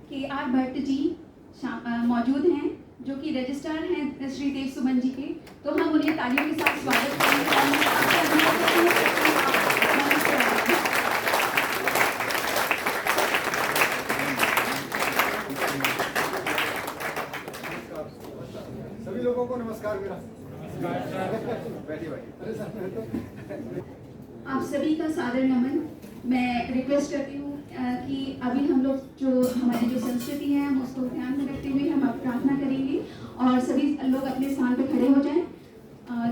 KR. Bhatt ji मौजूद हैं, जो कि रजिस्ट्रार हैं श्री देव सुमन जी के। तो हम उन्हें तालियों के साथ स्वागत करेंगे। सभी लोगों को नमस्कार मेरा। आप सभी का सादर नमन। मैं रिक्वेस्ट करती हूँ कि अभी हम लोग जो हमारी जो संस्कृति है हम उसको ध्यान में रखते हुए हम अब प्रार्थना करेंगे और सभी लोग अपने स्थान पर खड़े हो जाएं।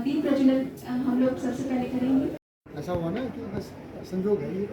दीप प्रज्वलन हम लोग सबसे पहले करेंगे। ऐसा हुआ ना कि बस संजोग है ये।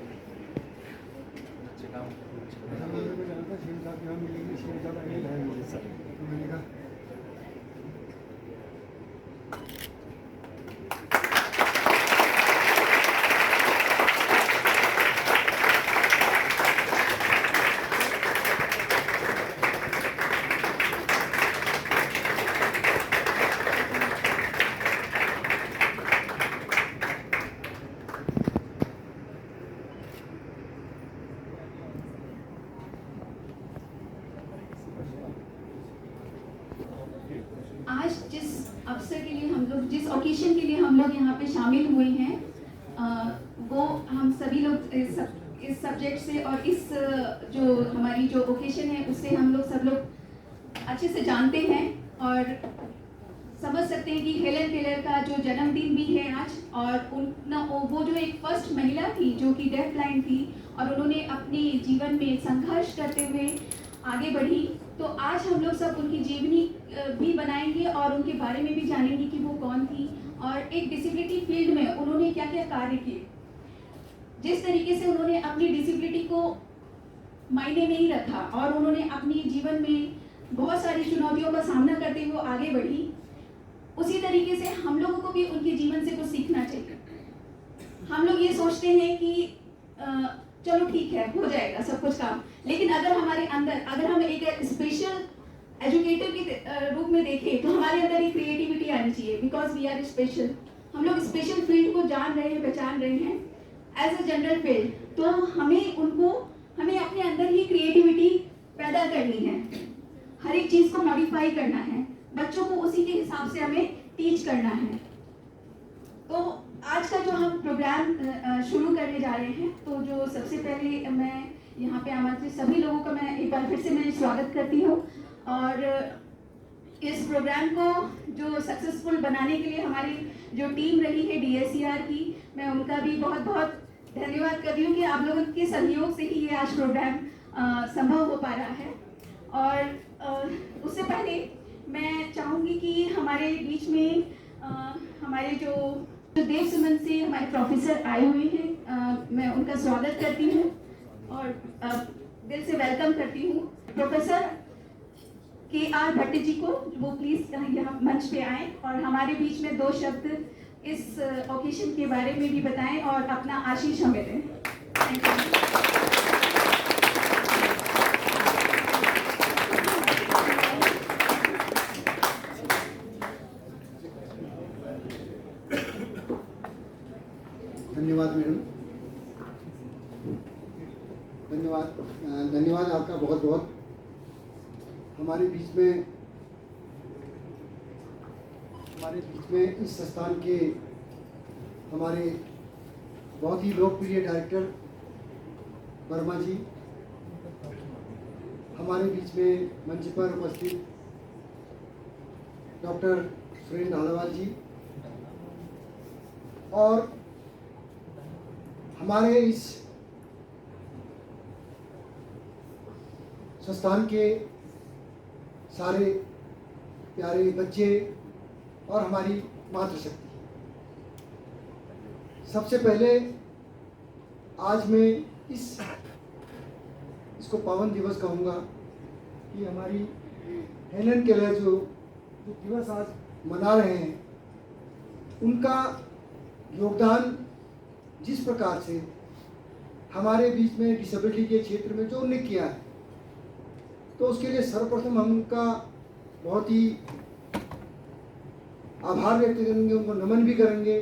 आज जिस अवसर के लिए हम लोग, जिस ओकेशन के लिए हम लोग यहाँ पे शामिल हुए हैं, वो हम सभी लोग इस सब्जेक्ट से और इस जो हमारी जो ओकेशन है उससे हम लोग सब लोग अच्छे से जानते हैं और समझ सकते हैं कि हेलन केलर का जो जन्मदिन भी है आज। और वो जो एक फर्स्ट महिला थी जो कि डेफ ब्लाइंड थी और उन्होंने अपने जीवन में संघर्ष करते हुए आगे बढ़ी। तो आज हम लोग सब उनकी जीवनी भी बनाएंगे और उनके बारे में भी जानेंगे कि वो कौन थी और एक डिसेबिलिटी फील्ड में उन्होंने क्या क्या कार्य किए। जिस तरीके से उन्होंने अपनी डिसेबिलिटी को मायने नहीं रखा और उन्होंने अपने जीवन में बहुत सारी चुनौतियों का सामना करते हुए आगे बढ़ी, उसी तरीके से हम लोगों को भी उनके जीवन से कुछ सीखना चाहिए। हम लोग ये सोचते हैं कि चलो ठीक है, हो जाएगा सब कुछ काम, लेकिन अगर हमारे अंदर, अगर हम एक स्पेशल एजुकेटर के रूप में देखें तो हमारे अंदर एक क्रिएटिविटी आनी चाहिए। बिकॉज वी आर स्पेशल, हम लोग स्पेशल फील्ड को जान रहे हैं, पहचान रहे हैं एज अ जनरल फील्ड। तो हमें अपने अंदर ही क्रिएटिविटी पैदा करनी है, हर एक चीज़ को मॉडिफाई करना है, बच्चों को उसी के हिसाब से हमें टीच करना है। तो आज का जो हम प्रोग्राम शुरू करने जा रहे हैं, तो जो सबसे पहले मैं यहाँ पे आमंत्रित सभी लोगों का मैं एक बार फिर से मैं स्वागत करती हूँ। और इस प्रोग्राम को जो सक्सेसफुल बनाने के लिए हमारी जो टीम रही है DSCR की, मैं उनका भी बहुत बहुत धन्यवाद कर रही हूँ कि आप लोगों के सहयोग से ही ये आज प्रोग्राम संभव हो पा रहा है। और उससे पहले मैं चाहूँगी कि हमारे बीच में हमारे जो देव सुमन से हमारे प्रोफेसर आए हुए हैं, मैं उनका स्वागत करती हूँ और दिल से वेलकम करती हूँ प्रोफेसर के.आर. भट्ट जी को। वो प्लीज यहाँ मंच पे आए और हमारे बीच में 2 शब्द इस ओकेशन के बारे में भी बताएं और अपना आशीष हमें दें। Thank you. धन्यवाद मैडम, धन्यवाद आपका बहुत बहुत। हमारे बीच में इस संस्थान के हमारे बहुत ही लोकप्रिय डायरेक्टर वर्मा जी, हमारे बीच में मंच पर उपस्थित डॉक्टर सुरेंद्र धालावाल जी और हमारे इस संस्थान के सारे प्यारे बच्चे और हमारी मातृशक्ति। सबसे पहले आज मैं इसको पावन दिवस कहूँगा कि हमारी हेलन केलर जो दिवस आज मना रहे हैं, उनका योगदान जिस प्रकार से हमारे बीच में डिसेबिलिटी के क्षेत्र में जो उन्होंने किया है, तो उसके लिए सर्वप्रथम हम उनका बहुत ही आभार व्यक्त करेंगे, उनको नमन भी करेंगे,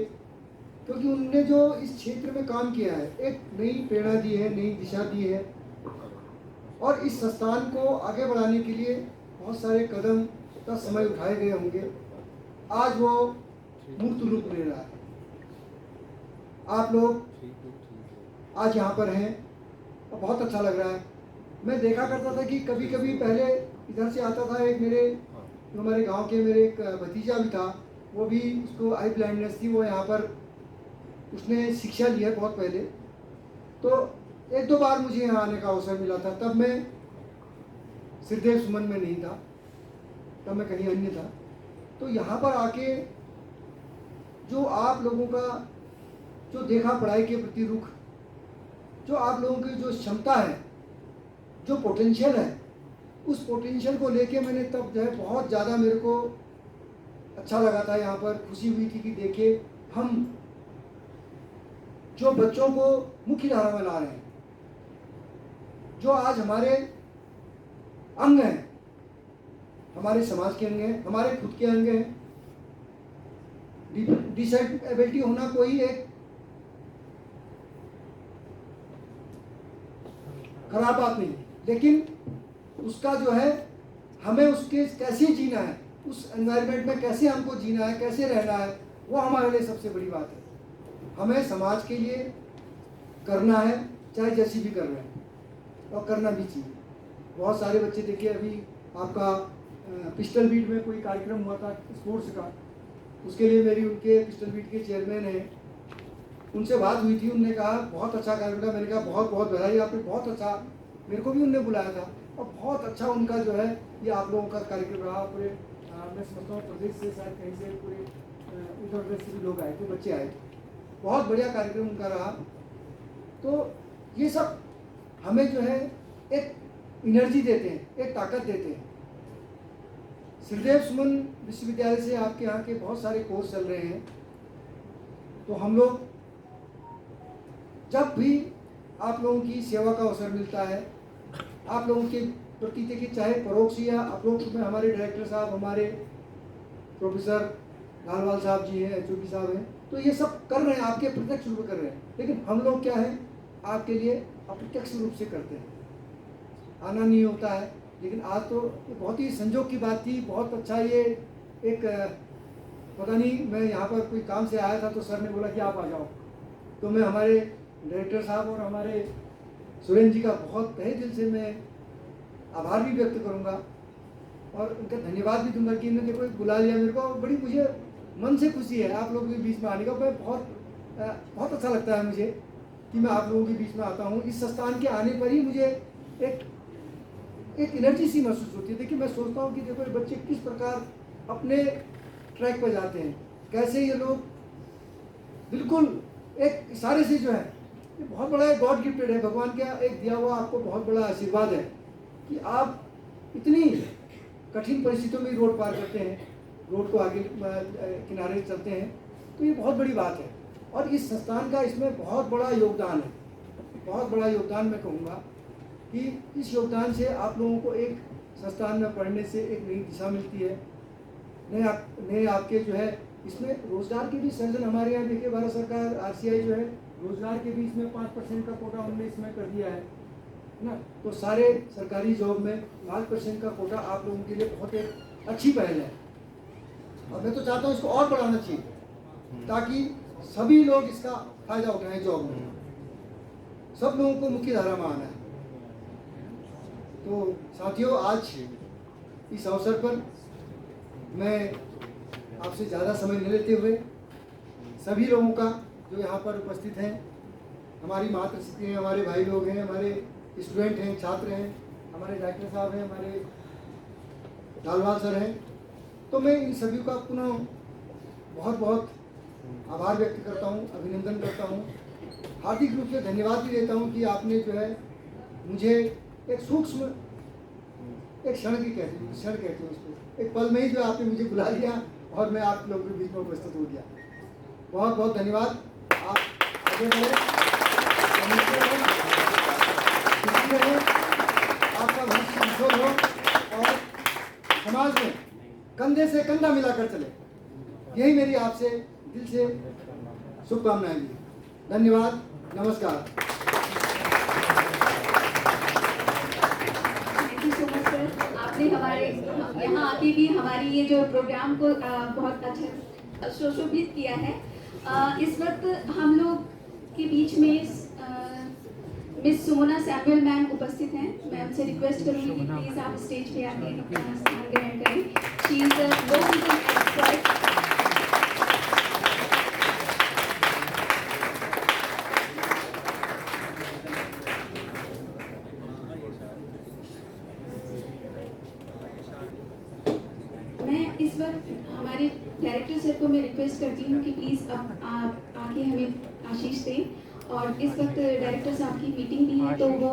क्योंकि उनने जो इस क्षेत्र में काम किया है, एक नई प्रेरणा दी है, नई दिशा दी है और इस संस्थान को आगे बढ़ाने के लिए बहुत सारे कदम का समय उठाए गए होंगे। आज वो मूर्त रूप ले रहा है। आप लोग आज यहाँ पर हैं और बहुत अच्छा लग रहा है। मैं देखा करता था कि कभी कभी पहले इधर से आता था एक मेरे जो हमारे गांव के मेरे एक भतीजा भी था, वो भी उसको आई ब्लाइंडनेस थी, वो यहाँ पर उसने शिक्षा ली है बहुत पहले। तो एक दो बार मुझे यहाँ आने का अवसर मिला था, तब मैं श्रीदेव सुमन में नहीं था, तब मैं कहीं अन्य था। तो यहाँ पर आके जो आप लोगों का जो देखा पढ़ाई के प्रति रुख, जो आप लोगों की जो क्षमता है, जो पोटेंशियल है, उस पोटेंशियल को लेके मैंने तब जो है बहुत ज़्यादा मेरे को अच्छा लगा था। यहाँ पर खुशी हुई थी कि देखिए हम जो बच्चों को मुख्य धारा में ला रहे हैं, जो आज हमारे अंग हैं, हमारे समाज के अंग हैं, हमारे खुद के अंग हैं। डिसेबिलिटी होना कोई एक खराब बात नहीं, लेकिन उसका जो है हमें उसके कैसे जीना है, उस एनवायरनमेंट में कैसे हमको जीना है, कैसे रहना है, वो हमारे लिए सबसे बड़ी बात है। हमें समाज के लिए करना है, चाहे जैसी भी कर रहे हैं, और करना भी चाहिए। बहुत सारे बच्चे देखिए, अभी आपका पिस्टल बीट में कोई कार्यक्रम हुआ था स्पोर्ट्स का, उसके लिए मेरी उनके पिस्टल बीट के चेयरमैन हैं, उनसे बात हुई थी। उनने कहा बहुत अच्छा कार्यक्रम था। मैंने कहा बहुत बहुत बधाई, आपने बहुत अच्छा, मेरे को भी उनने बुलाया था और बहुत अच्छा उनका जो है ये आप लोगों का कार्यक्रम रहा। पूरे मैं समझता हूँ प्रदेश से, शायद कहीं से, पूरे उत्तर प्रदेश से भी लोग आए थे, बच्चे आए थे। बहुत बढ़िया कार्यक्रम उनका रहा। तो ये सब हमें जो है एक एनर्जी देते हैं, एक ताकत देते हैं। श्रीदेव सुमन विश्वविद्यालय से आपके यहाँ के बहुत सारे कोर्स चल रहे हैं। तो हम लोग जब भी आप लोगों की सेवा का अवसर मिलता है, आप लोगों के प्रति देखिए, चाहे परोक्ष या अपरोक्ष में, हमारे डायरेक्टर साहब, हमारे प्रोफेसर लालवाल साहब जी हैं, एचओडी साहब हैं, तो ये सब कर रहे हैं, आपके प्रत्यक्ष रूप में कर रहे हैं। लेकिन हम लोग क्या है, आपके लिए अप्रत्यक्ष रूप से करते हैं। आना नहीं होता है, लेकिन आज तो बहुत ही संजोग की बात थी। बहुत अच्छा, ये एक पता नहीं, मैं यहाँ पर कोई काम से आया था तो सर ने बोला कि आप आ जाओ। तो मैं हमारे डायरेक्टर साहब और हमारे सुरेंद्र जी का बहुत तहे दिल से मैं आभार भी व्यक्त करूँगा और उनका धन्यवाद भी दूंगा कि इन्होंने कोई बुला लिया मेरे को। बड़ी मुझे मन से खुशी है आप लोगों के बीच में आने का। मैं बहुत अच्छा लगता है मुझे कि मैं आप लोगों के बीच में आता हूँ। इस संस्थान के आने पर ही मुझे एक एनर्जी सी महसूस होती है। देखिए, मैं सोचता हूँ कि देखो ये बच्चे किस प्रकार अपने ट्रैक पर जाते हैं, कैसे ये लोग बिल्कुल एक इशारे से जो है, ये बहुत बड़ा गॉड गिफ्टेड है, भगवान का एक दिया हुआ आपको बहुत बड़ा आशीर्वाद है कि आप इतनी कठिन परिस्थितियों में रोड पार करते हैं, रोड को आगे किनारे चलते हैं, तो ये बहुत बड़ी बात है। और इस संस्थान का इसमें बहुत बड़ा योगदान है, बहुत बड़ा योगदान। मैं कहूँगा कि इस योगदान से आप लोगों को एक संस्थान में पढ़ने से एक नई दिशा मिलती है, नए आपके जो है इसमें रोजगार के भी सृजन। हमारे यहाँ देखिए, भारत सरकार आरसीआई जो है रोजगार के भी इसमें 5% का कोटा उन्होंने इसमें कर दिया है ना। तो सारे सरकारी जॉब में 5% का कोटा आप लोगों के लिए बहुत एक अच्छी पहल है। और मैं तो चाहता हूँ इसको और बढ़ाना चाहिए ताकि सभी लोग इसका फायदा उठाएं। जॉब में सब लोगों को मुख्य धारा में आना है। तो साथियों, आज इस अवसर पर मैं आपसे ज़्यादा समय न लेते हुए सभी लोगों का जो यहाँ पर उपस्थित हैं, हमारी मातृशक्ति हैं, हमारे भाई लोग हैं, हमारे स्टूडेंट हैं, छात्र हैं, हमारे डायरेक्टर साहब हैं, हमारे लालवाल सर हैं, तो मैं इन सभी का पुनः बहुत बहुत आभार व्यक्त करता हूँ, अभिनंदन करता हूँ, हार्दिक रूप से धन्यवाद भी देता हूँ कि आपने जो है मुझे एक सूक्ष्म एक क्षण कहते हैं उसको, एक पल में ही जो आपने मुझे बुला लिया और मैं आप लोगों के बीच में उपस्थित हो गया। बहुत बहुत धन्यवाद। आप आगे बढ़े, आपका भविष्य उज्ज्वल हो और समाज में कंधे से कंधा मिलाकर चले, यही मेरी आपसे दिल से शुभकामनाएं भी। धन्यवाद, नमस्कार। की भी हमारी ये जो प्रोग्राम को बहुत अच्छा सुशोभित किया है। इस वक्त हम लोग के बीच में मिस सुमना सैमुअल मैम उपस्थित हैं। मैं उनसे रिक्वेस्ट करूंगी कि प्लीज आप स्टेज पे आके अपना स्थान ग्रहण करें। She is a local expert. मैं इस वक्त हमारे डायरेक्टर सर को मैं रिक्वेस्ट करती हूँ कि प्लीज़ अब आप आके हमें आशीष दें। और इस वक्त डायरेक्टर साहब की मीटिंग भी है, तो वो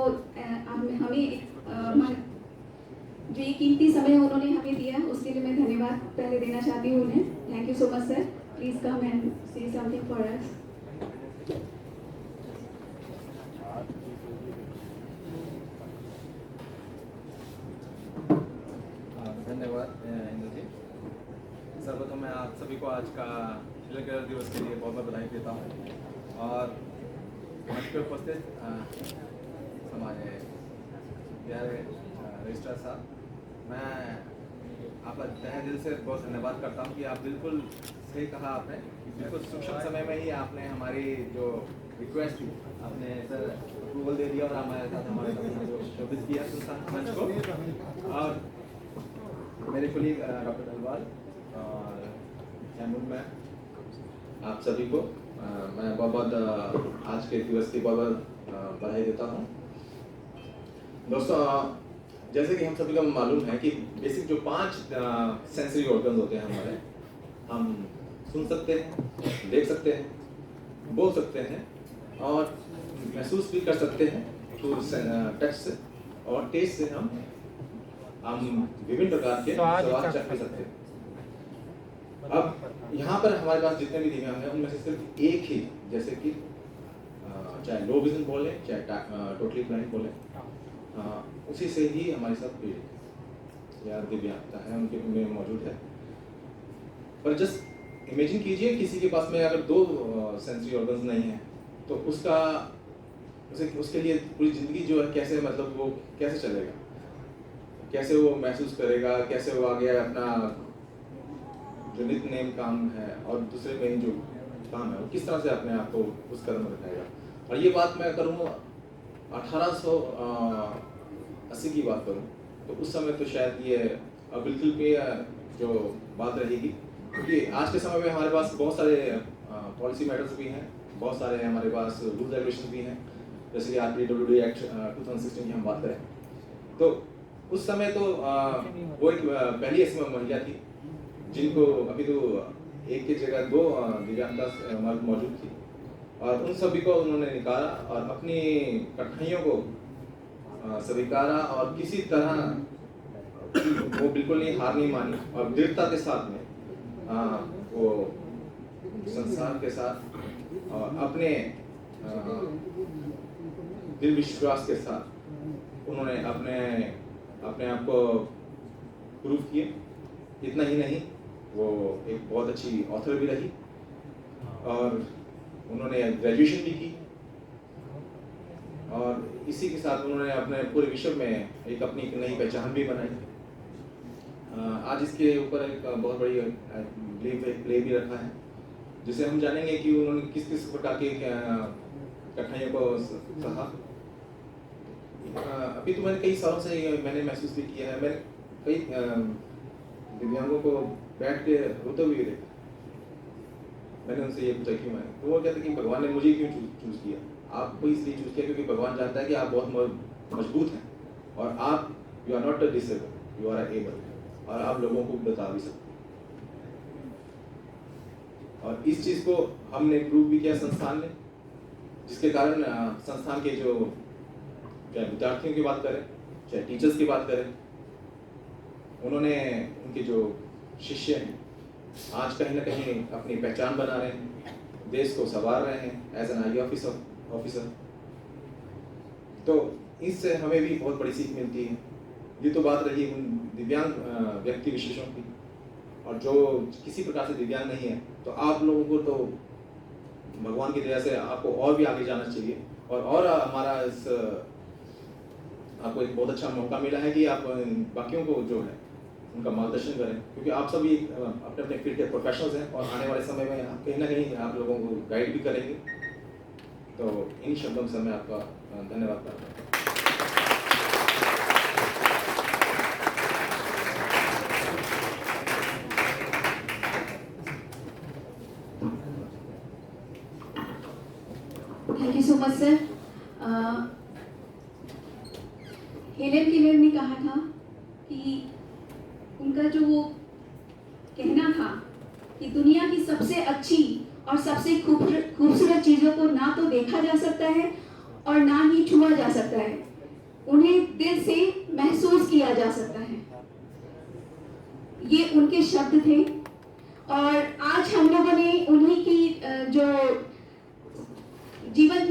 हमें जो ये कीमती समय उन्होंने हमें दिया, उसके लिए मैं धन्यवाद पहले देना चाहती हूँ उन्हें। Thank you so much sir. Please come and से समथिंग फॉर अस। धन्यवाद इंद्र जी। सर्वप्रथम मैं आप सभी को आज का शिल्पकार दिवस के लिए बहुत बहुत बधाई देता हूँ। और मंच पर उपस्थित हमारे प्यारे रजिस्ट्रार साहब, मैं आपका तहे दिल से बहुत धन्यवाद करता हूँ कि आप बिल्कुल सही कहा आपने, बिल्कुल सूक्ष्म समय में ही आपने हमारी जो रिक्वेस्ट थी आपने सर अप्रूवल दे दिया और हमारे साथ जो शोभित किया संस्थान मंच को। और मेरे कुलीग डॉक्टर अल्वाल और सैमुअल मैम, आप सभी को मैं बहुत बहुत आज के दिवस की बहुत बहुत बधाई देता हूँ। दोस्तों, जैसे कि हम सभी को मालूम है कि बेसिक जो 5 सेंसरी ऑर्गन्स होते हैं हमारे, हम सुन सकते हैं, देख सकते हैं, बोल सकते हैं और महसूस भी कर सकते हैं थ्रू टच से, और टेस्ट से हम विभिन्न प्रकार के स्वाद चख भी सकते हैं। अब यहाँ पर हमारे पास जितने भी दिव्यांग हैं उनमें से सिर्फ एक ही, जैसे कि चाहे लो विजन बोले चाहे टोटली ब्लाइंड बोले, उसी से ही हमारे साथ पीड़ित या दिव्यांगता है उनके में मौजूद है। पर जस्ट इमेजिन कीजिए किसी के पास में अगर 2 सेंसरी ऑर्गन्स नहीं है तो उसके लिए पूरी जिंदगी जो है कैसे, मतलब वो कैसे चलेगा, कैसे वो महसूस करेगा, कैसे वो आगे अपना जो नित्य नेम काम है और दूसरे में जो काम है वो किस तरह से अपने आप को उस कदम रखेगा। और ये बात मैं करूँ 1880 की बात करूँ तो उस समय तो शायद ये बिल्कुल भी जो बात रहेगी, क्योंकि आज के समय में हमारे पास बहुत सारे पॉलिसी मैटर्स भी हैं, बहुत सारे हमारे पास रूल्स रेगुलेशन भी हैं, जैसे कि RPWD एक्ट 2016 की हम बात करें तो उस समय तो वो एक पहली ऐसी महिला थी जिनको अभी तो एक की जगह 2 दिव्यांगता मौजूद थी, और उन सभी को उन्होंने निकाला और अपनी कठिनाइयों को स्वीकारा और किसी तरह वो बिल्कुल नहीं हार नहीं मानी और दृढ़ता के साथ में वो संसार के साथ और अपने दिल विश्वास के साथ उन्होंने अपने आप को प्रूव किए। इतना ही नहीं, वो एक बहुत अच्छी ऑथर भी रही और उन्होंने ग्रेजुएशन भी की, और इसी के साथ उन्होंने अपने पूरे विश्व में एक अपनी नई पहचान भी बनाई। आज इसके ऊपर एक बहुत बड़ी प्ले भी रखा है, जिसे हम जानेंगे कि उन्होंने किस किस प्रकार की कठिनाइयों को सहा। अभी तो मैंने कई सालों से मैंने महसूस भी किया है, मैंने कई दिव्यांगों को बैठ के रोते हुए देखा। मैंने उनसे ये पूछा क्यों है, तो वो कहते कि भगवान ने मुझे क्यों चूज किया। आपको इसलिए चूज किया क्योंकि भगवान जानता है कि आप बहुत मजबूत हैं और आप you are not disable, you are able, और आप लोगों को बता भी सकते हैं। और इस चीज़ को हमने प्रूव भी किया संस्थान ने, जिसके कारण संस्थान के जो चाहे विद्यार्थियों की बात करें चाहे टीचर्स की बात करें, उन्होंने उनके जो शिष्य हैं आज कहीं ना कहीं अपनी पहचान बना रहे हैं, देश को संवार रहे हैं एज एन आई ऑफिसर। तो इससे हमें भी बहुत बड़ी सीख मिलती है। ये तो बात रही उन दिव्यांग व्यक्ति विशेषों की, और जो किसी प्रकार से दिव्यांग नहीं है तो आप लोगों को तो भगवान की दया से आपको और भी आगे जाना चाहिए, और हमारा आपको एक बहुत अच्छा मौका मिला है कि आप बाकियों को जो है उनका मार्गदर्शन करें, क्योंकि आप सभी अपने अपने फील्ड के प्रोफेशनल्स हैं और आने वाले समय में आप कहीं ना कहीं आप लोगों को गाइड भी करेंगे। तो इन शब्दों से मैं आपका धन्यवाद करता हूँ। Thank you so much sir. Helen Keller ने कहा था कि उनका जो वो कहना था कि दुनिया की सबसे अच्छी और सबसे खूबसूरत चीज़ों को ना तो देखा जा सकता है और ना ही छुआ जा सकता है, उन्हें दिल से महसूस किया जा सकता है। ये उनके शब्द थे और आज हम लोगों ने उन्हीं की जो जीवन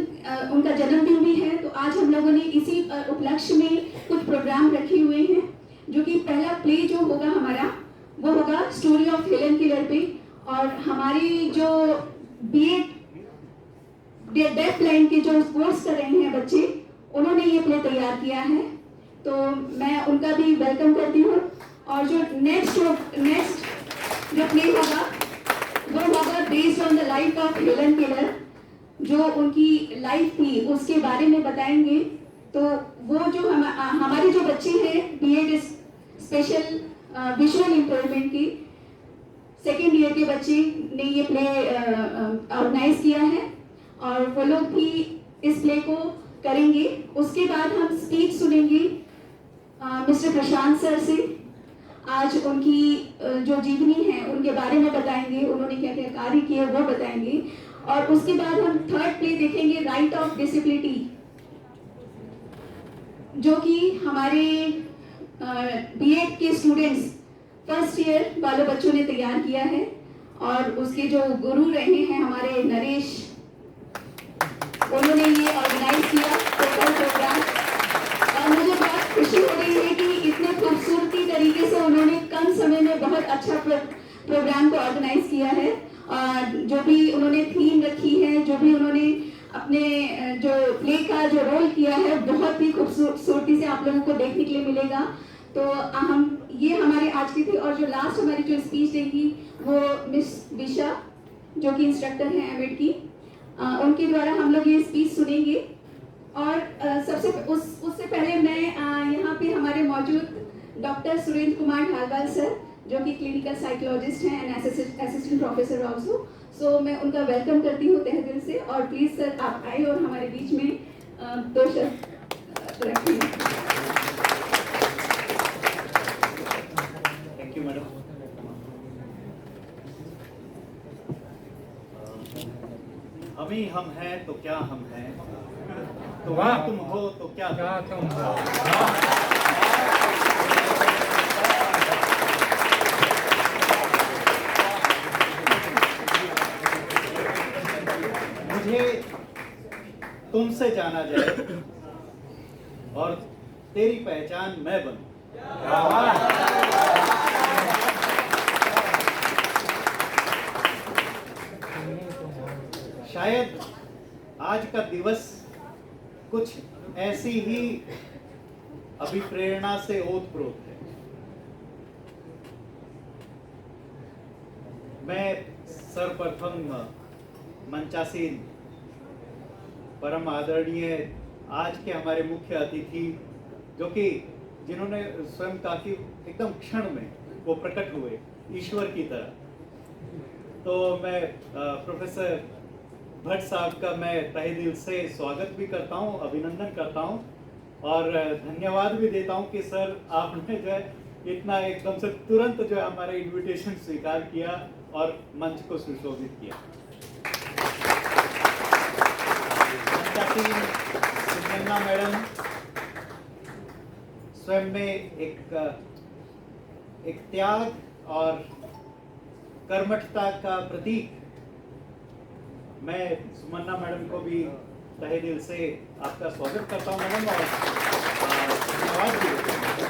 उनका जन्मदिन भी है, तो आज हम लोगों ने इसी उपलक्ष्य में कुछ प्रोग्राम रखे हुए हैं, जो कि पहला प्ले जो होगा हमारा वो होगा स्टोरी ऑफ हेलन केलर पे। और हमारी जो बीएड डेफ लाइन के जो कोर्स कर रहे हैं बच्चे, उन्होंने ये प्ले तैयार किया है, तो मैं उनका भी वेलकम करती हूँ। और जो नेक्स्ट जो प्ले होगा वो होगा based on the life of Helen Keller, जो उनकी लाइफ थी उसके बारे में बताएंगे। तो वो जो हमारे जो बच्चे हैं बीएड स्पेशल विजुअल इम्प्रूवमेंट की सेकेंड ईयर के बच्चे ने ये प्ले ऑर्गेनाइज किया है और वो लोग भी इस प्ले को करेंगे। उसके बाद हम स्पीच सुनेंगे मिस्टर प्रशांत सर से। आज उनकी जो जीवनी है उनके बारे में बताएंगे, उन्होंने क्या क्या कार्य किए वो बताएंगे। और उसके बाद हम थर्ड प्ले देखेंगे राइट ऑफ डिसेबिलिटी, जो कि हमारे बीएड के स्टूडेंट्स फर्स्ट ईयर वाले बच्चों ने तैयार किया है और उसके जो गुरु रहे हैं हमारे नरेश, उन्होंने ये ऑर्गेनाइज किया टोटल प्रोग्राम। और मुझे बहुत खुशी हो रही है कि इतने खूबसूरती तरीके से उन्होंने कम समय में बहुत अच्छा प्रोग्राम को ऑर्गेनाइज किया है। और जो भी उन्होंने थीम रखी है, जो भी उन्होंने अपने जो प्ले का जो रोल किया है, बहुत ही खूबसूरती से आप लोगों को देखने के लिए मिलेगा। तो हम ये हमारे आज की थी। और जो लास्ट हमारी जो स्पीच देगी वो मिस विशा, जो कि इंस्ट्रक्टर हैं एमएड की, उनके द्वारा हम लोग ये स्पीच सुनेंगे। और उससे पहले मैं यहाँ पे हमारे मौजूद डॉक्टर सुरेंद्र कुमार ढालवाल सर, जो कि क्लिनिकल साइकोलॉजिस्ट हैं एंड असिस्टेंट प्रोफेसर ऑल्सो, सो मैं उनका वेलकम करती हूँ तहे दिल से। और प्लीज सर आप आए और हमारे बीच में 2 शब्द रखिए। Thank you madam. हम ही हम हैं तो क्या हम हैं, तो तुम हो तो क्या तुम हो। मुझे तुमसे जाना जाए और तेरी पहचान मैं बनूं। शायद आज का दिवस कुछ ऐसी ही अभिप्रेरणा से ओतप्रोत है। मैं सर्वप्रथम मंचासीन परम आदरणीय आज के हमारे मुख्य अतिथि, जो कि जिन्होंने स्वयं कहा कि एकदम क्षण में वो प्रकट हुए ईश्वर की तरह, तो मैं प्रोफेसर भट्ट साहब का मैं तहे दिल से स्वागत भी करता हूं, अभिनंदन करता हूं और धन्यवाद भी देता हूं कि सर आपने जो है इतना एकदम से तुरंत जो है हमारा इनविटेशन स्वीकार किया और मंच को सुशोभित किया। सुनंदा मैडम स्वयं में एक त्याग और कर्मठता का प्रतीक। मैं सुमन्ना मैडम को भी तहे दिल से आपका स्वागत करता हूं मैडम और धन्यवाद भी देता हूं।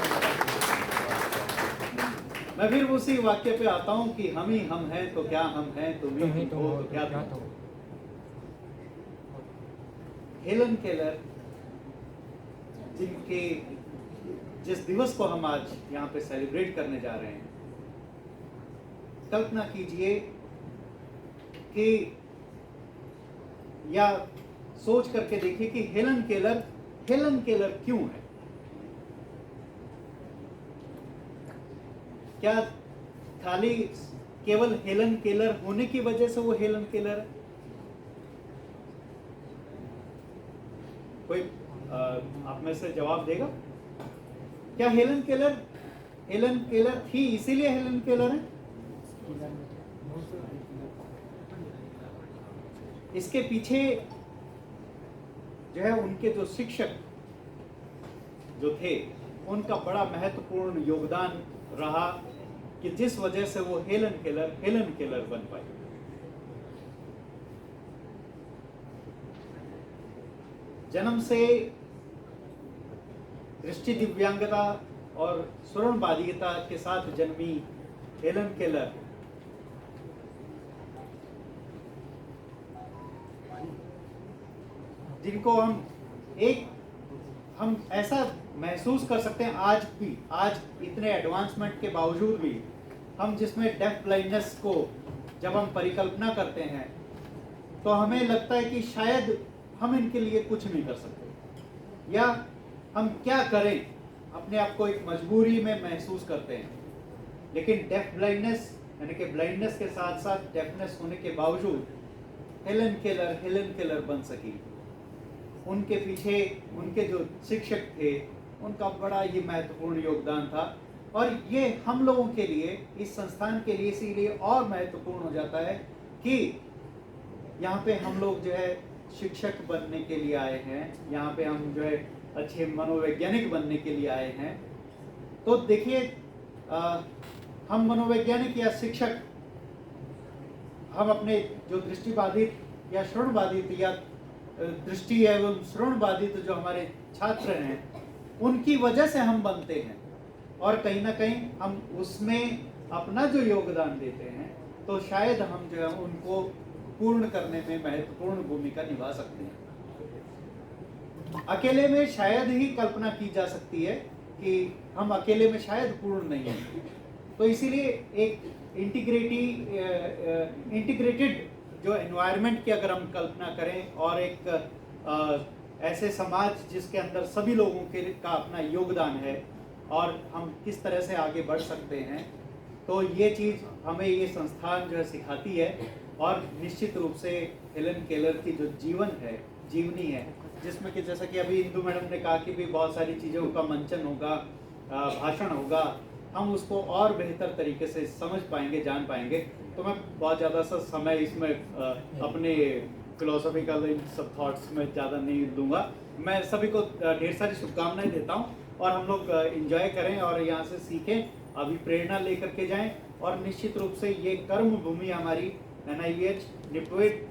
मैं फिर उसी वाक्य पे आता हूं कि हम ही हम हैं तो क्या हम हैं, तुम ही तुम हो तो क्या तुम हो। हेलन केलर जिस दिवस को हम आज यहाँ पे सेलिब्रेट करने जा रहे हैं, कल्पना कीजिए कि या सोच करके देखिए कि हेलन केलर क्यों है। क्या खाली केवल हेलन केलर होने की वजह से वो हेलन केलर है? कोई आप में से जवाब देगा? क्या हेलन केलर थी इसीलिए हेलन केलर है? इसके पीछे जो है उनके जो शिक्षक जो थे उनका बड़ा महत्वपूर्ण योगदान रहा कि जिस वजह से वो हेलन केलर बन पाई। जन्म से दृष्टि दिव्यांगता और श्रवण बाधिकता के साथ जन्मी हेलन केलर जिनको हम ऐसा महसूस कर सकते हैं आज इतने एडवांसमेंट के बावजूद भी हम जिसमें डेफ ब्लाइंडनेस को जब हम परिकल्पना करते हैं तो हमें लगता है कि शायद हम इनके लिए कुछ नहीं कर सकते, या हम क्या करें, अपने आप को एक मजबूरी में महसूस करते हैं। लेकिन डेफ ब्लाइंडनेस यानी कि ब्लाइंडनेस के साथ साथ डेफनेस होने के बावजूद हेलन केलर बन सकी। उनके पीछे उनके जो शिक्षक थे उनका बड़ा ही महत्वपूर्ण योगदान था, और ये हम लोगों के लिए, इस संस्थान के लिए इसीलिए और महत्वपूर्ण हो जाता है कि यहाँ पे हम लोग जो है शिक्षक बनने के लिए आए हैं, यहाँ पे हम जो है अच्छे मनोवैज्ञानिक बनने के लिए आए हैं। तो देखिए हम मनोवैज्ञानिक या शिक्षक, हम अपने जो दृष्टिबाधित या श्रवण बाधित या दृष्टि एवं श्रवण बाधित जो हमारे छात्र हैं उनकी वजह से हम बनते हैं, और कहीं ना कहीं हम उसमें अपना जो योगदान देते हैं तो शायद हम जो है उनको पूर्ण करने में महत्वपूर्ण भूमिका निभा सकते हैं। अकेले में शायद ही कल्पना की जा सकती है कि हम अकेले में शायद पूर्ण नहीं हैं, तो इसीलिए एक इंटीग्रेटेड जो एनवायरनमेंट की अगर हम कल्पना करें और एक ऐसे समाज जिसके अंदर सभी लोगों का अपना योगदान है और हम किस तरह से आगे बढ़ सकते हैं, तो ये चीज़ हमें ये संस्थान जो है सिखाती है। और निश्चित रूप से हेलन केलर की जो जीवनी है जिसमें कि जैसा कि अभी इंदु मैडम ने कहा कि भी बहुत सारी चीज़ों का मंचन होगा, भाषण होगा, हम उसको और बेहतर तरीके से समझ पाएंगे, जान पाएंगे। तो मैं बहुत ज़्यादा सा समय इसमें अपने फिलोसॉफिकल इन सब थॉट्स में ज़्यादा नहीं दूंगा। मैं सभी को ढेर सारी शुभकामनाएं देता हूं और हम लोग एंजॉय करें और यहाँ से सीखें, अभी प्रेरणा लेकर के जाएं। और निश्चित रूप से ये कर्म भूमि हमारी NIVH निपवेट,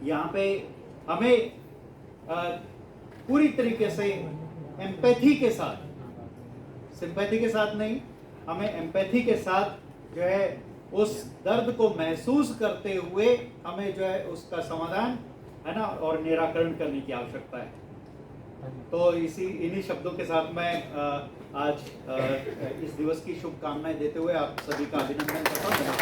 यहाँ पे हमें पूरी तरीके से एम्पैथी के साथ, सिंपैथी के साथ नहीं, हमें एम्पैथी के साथ जो है उस दर्द को महसूस करते हुए हमें जो है उसका समाधान है ना और निराकरण करने की आवश्यकता है। तो इन्हीं शब्दों के साथ मैं आज इस दिवस की शुभकामनाएं देते हुए आप सभी का अभिनंदन करता हूँ।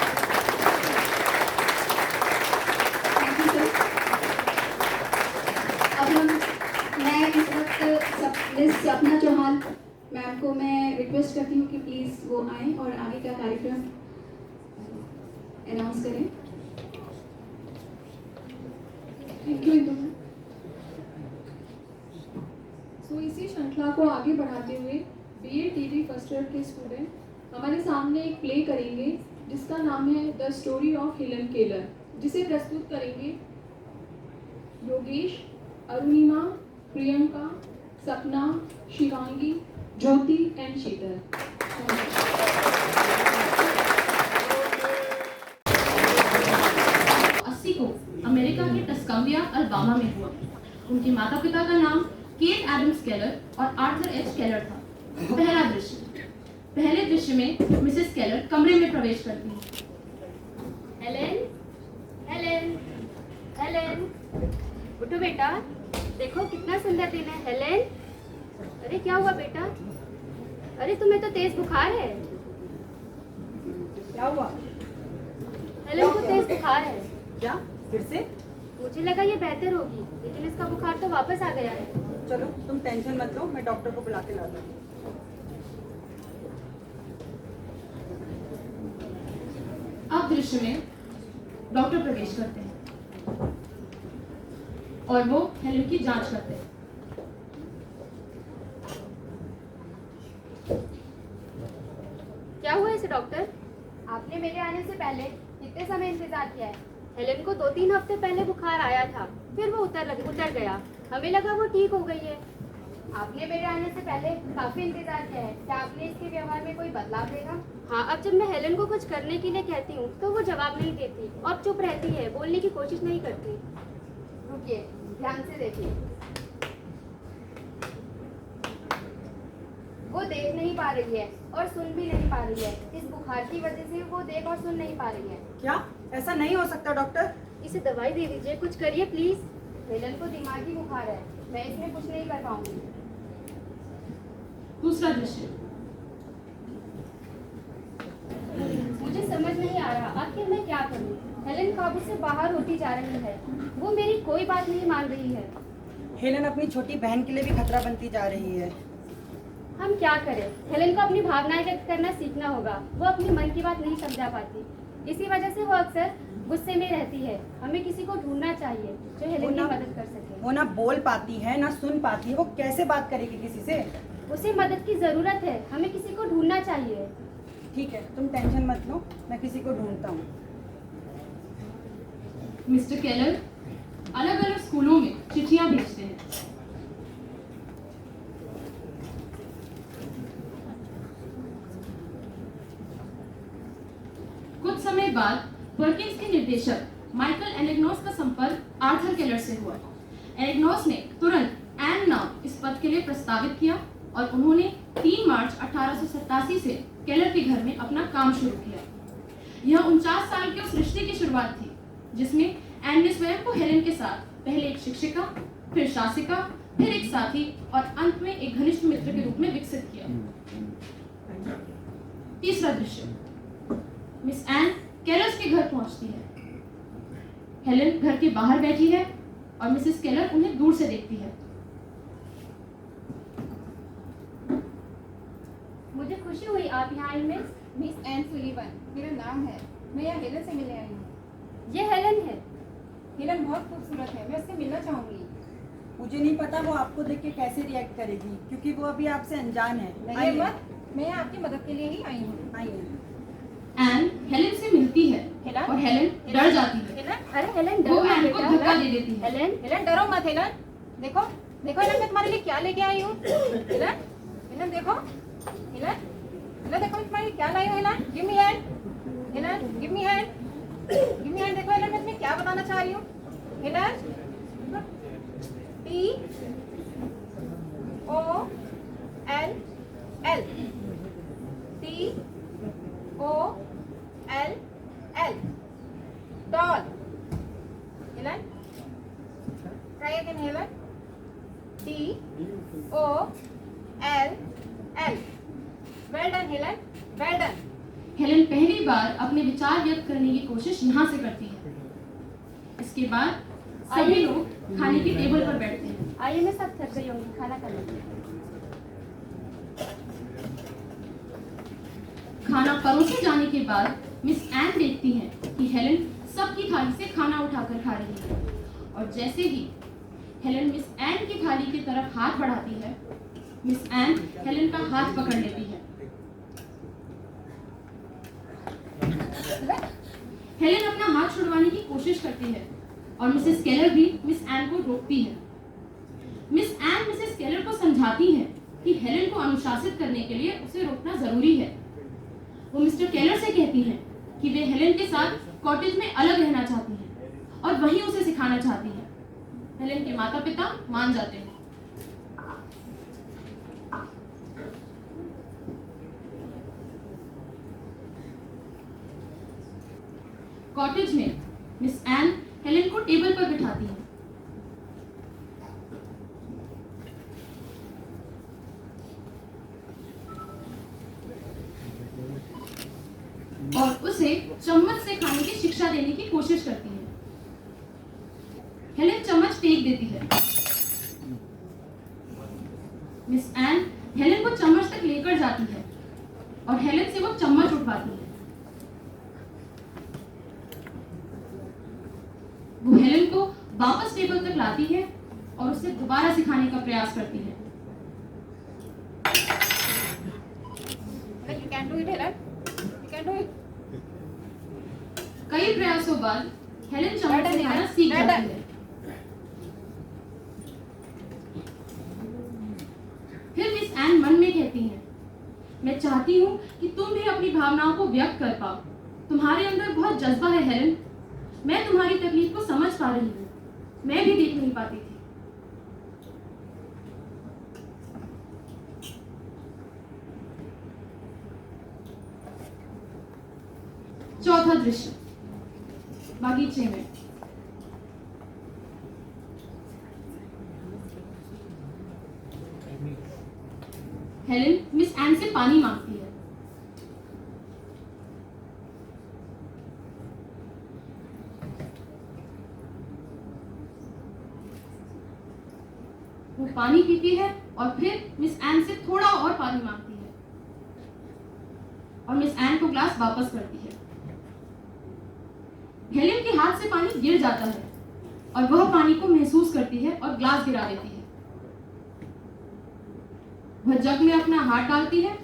मैं इस वक्त मिस सपना चौहान मैम को मैं रिक्वेस्ट करती हूँ कि प्लीज़ वो आएँ और आगे का कार्यक्रम अनाउंस करें। Thank you Indu ma'am. So इसी श्रृंखला को आगे बढ़ाते हुए BA TD फर्स्ट ईयर के स्टूडेंट हमारे सामने एक प्ले करेंगे जिसका नाम है the story of Helen Keller, जिसे प्रस्तुत करेंगे योगेश, अरुणिमा, प्रियंका, सपना, शिवांगी, ज्योति एंड शीतल। 1980 को अमेरिका के टस्कम्बिया अल्बामा में हुआ। उनके माता पिता का नाम केट एडम्स केलर और आर्थर एच केलर था। पहले दृश्य में मिसेस केलर कमरे में प्रवेश करती है। हेलेन, उठो बेटा, देखो कितना सुंदर दिन है। हेलेन, अरे क्या हुआ बेटा? अरे तुम्हें तो तेज बुखार है। क्या हुआ? हेलन को तेज बुखार है। क्या फिर से? मुझे लगा ये बेहतर होगी, लेकिन इसका बुखार तो वापस आ गया है। चलो तुम टेंशन मत लो, मैं डॉक्टर को बुला के लाता हूँ। अब दृश्य में डॉक्टर प्रवेश करते हैं और वो हेलन की जांच करते हैं। क्या हुआ इसे डॉक्टर? आपने मेरे आने से पहले कितने समय इंतजार किया है? हेलन को 2-3 हफ्ते पहले बुखार आया था, फिर वो उतर गया। हमें लगा वो ठीक हो गई है। आपने मेरे आने से पहले काफी इंतजार किया है। क्या आपने इसके व्यवहार में कोई बदलाव देखा? हाँ, अब जब मैं हेलन को कुछ करने के लिए कहती हूँ तो वो जवाब नहीं देती और चुप रहती है, बोलने की कोशिश नहीं करती। रुकिए, ध्यान से देखिए। वो देख नहीं पा रही है और सुन भी नहीं पा रही है। इस बुखार की वजह से वो देख और सुन नहीं पा रही है। क्या ऐसा नहीं हो सकता डॉक्टर? इसे दवाई दे दीजिए, कुछ करिए प्लीज। हेलन को दिमागी बुखार है, मैं इसमें कुछ नहीं कर पाऊंगी। दूसरा दृश्य। मुझे समझ नहीं आ रहा आखिर मैं क्या करूं। हेलन काबू से बाहर होती जा रही है। वो मेरी कोई बात नहीं मान रही है। हेलन अपनी छोटी बहन के लिए भी खतरा बनती जा रही है। हम क्या करें? हेलन को अपनी भावनाएं व्यक्त करना सीखना होगा। वो अपनी मन की बात नहीं समझा पाती, इसी वजह से वो अक्सर गुस्से में रहती है। हमें किसी को ढूंढना चाहिए जो हेलन की मदद कर सके। वो ना बोल पाती है ना सुन पाती है, वो कैसे बात करेगी किसी से? उसे मदद की जरूरत है, हमें किसी को ढूंढना चाहिए। ठीक है, तुम टेंशन मत लो, मैं किसी को ढूंढता हूँ। मिस्टर केलर अलग अलग स्कूलों में चिट्ठियां भेजते हैं। कुछ समय बाद पर्किंस के निर्देशक माइकल एलेग्नोस का संपर्क आर्थर केलर से हुआ। एलेग्नोस ने तुरंत एन नाम इस पद के लिए प्रस्तावित किया और उन्होंने 3 मार्च 1887 से केलर के घर में अपना काम शुरू किया। यह 49 साल की उस रिश्ते की शुरुआत थी जिसमें एन ने स्वयं को हेलन के साथ पहले एक शिक्षिका, फिर शासिका, फिर एक साथी और अंत में एक घनिष्ठ मित्र के रूप में विकसित किया। तीसरा दृश्य। मिस एन केलर्स के घर पहुंचती है। हेलन घर के बाहर बैठी है और मिसेस केलर उन्हें दूर से देखती है। मुझे खुशी हुई आप यहाँ I miss. Miss N Sullivan मेरा नाम है। मैं यहाँ हेलन से मिलने आई हूँ। ये हेलन है। हेलन बहुत खूबसूरत है, मैं उससे मिलना चाहूंगी। मुझे नहीं पता वो आपको देख के कैसे रिएक्ट करेगी, क्योंकि वो अभी आपसे अनजान है। नहीं आइए, मत, मैं यहाँ आपकी मदद के लिए ही आई हूँ। आइए। एन हेलन से मिलती है हेलन? और हेलन डर जाती है। हेलन, अरे हेलन वो डरो मत एन को बेटा। धक्का दे देती है। हेलन, हेलन डरो मत। हेलन देखो, देखो हेलन मैं तुम्हारे लिए क्या लेके आई हूँ। हेलन, हेलन देखो, हेलन, हेलन देखो मैं तुम्हारे लिए क्या लाई हूँ। Helen give me hand. Helen give me hand, give me hand. देखो हेलन मैं तुम्हें क्या बताना चाह रही हूँ। Helen T O L L T O L L doll. Helen, try again. Helen. T O L L. Well done, Helen. Well done. Helen पहली बार अपने विचार व्यक्त करने की कोशिश यहाँ से करती है। इसके बाद सभी लोग खाने की टेबल पर बैठते हैं। आइए मैं सब थक गई होंगी, खाना खा लेंगे। खाना परोसे जाने के बाद मिस एन देखती हैं कि हेलन सबकी थाली से खाना उठाकर खा रही है और जैसे ही हेलन मिस एन की थाली की तरफ हाथ बढ़ाती है, मिस एन हेलन का हाथ पकड़ लेती है। हेलन अपना हाथ छुड़वाने की कोशिश करती है और मिसेस केलर भी मिस एन को रोकती है। मिस एन मिसेस केलर को समझाती है कि हेलन को अनुशासित करने के लिए उसे रोकना जरूरी है। वो मिस्टर केलर से कहती हैं कि वे हेलन के साथ कॉटेज में अलग रहना चाहती हैं और वहीं उसे सिखाना चाहती हैं। हेलन के माता पिता मान जाते हैं। कॉटेज में मिस एन हेलन को टेबल पर बिठाती है। और उसे चम्मच से खाने की शिक्षा देने की कोशिश करती है। हेलेन चम्मच फेंक देती है। मिस एन हेलेन को चम्मच तक लेकर जाती है और हेलेन से वो चम्मच उठवाती है। वो हेलेन को वापस टेबल तक लाती है और उसे दोबारा सिखाने का प्रयास करती है। You can do it, Helen. You can do it. कई प्रयासों बाद हेलेन चम्मच से खाना सीख जाती है। फिर मिस एन मन में कहती हैं, मैं चाहती हूँ कि तुम भी अपनी भावनाओं को व्यक्त कर पाओ। तुम्हारे अंदर बहुत जज्बा है हेलेन। मैं तुम्हारी तकलीफ को समझ पा रही हूँ। मैं भी देख नहीं पाती थी। चौथा दृश्य, बागीचे में। हेलेन मिस एन से पानी मांगती है। वो पानी पीती है और फिर मिस एन से थोड़ा और पानी मांगती है और मिस एन को ग्लास वापस करती है। हेलेन के हाथ से पानी गिर जाता है और वह पानी को महसूस करती है और ग्लास गिरा देती है। वह जग में अपना हाथ डालती है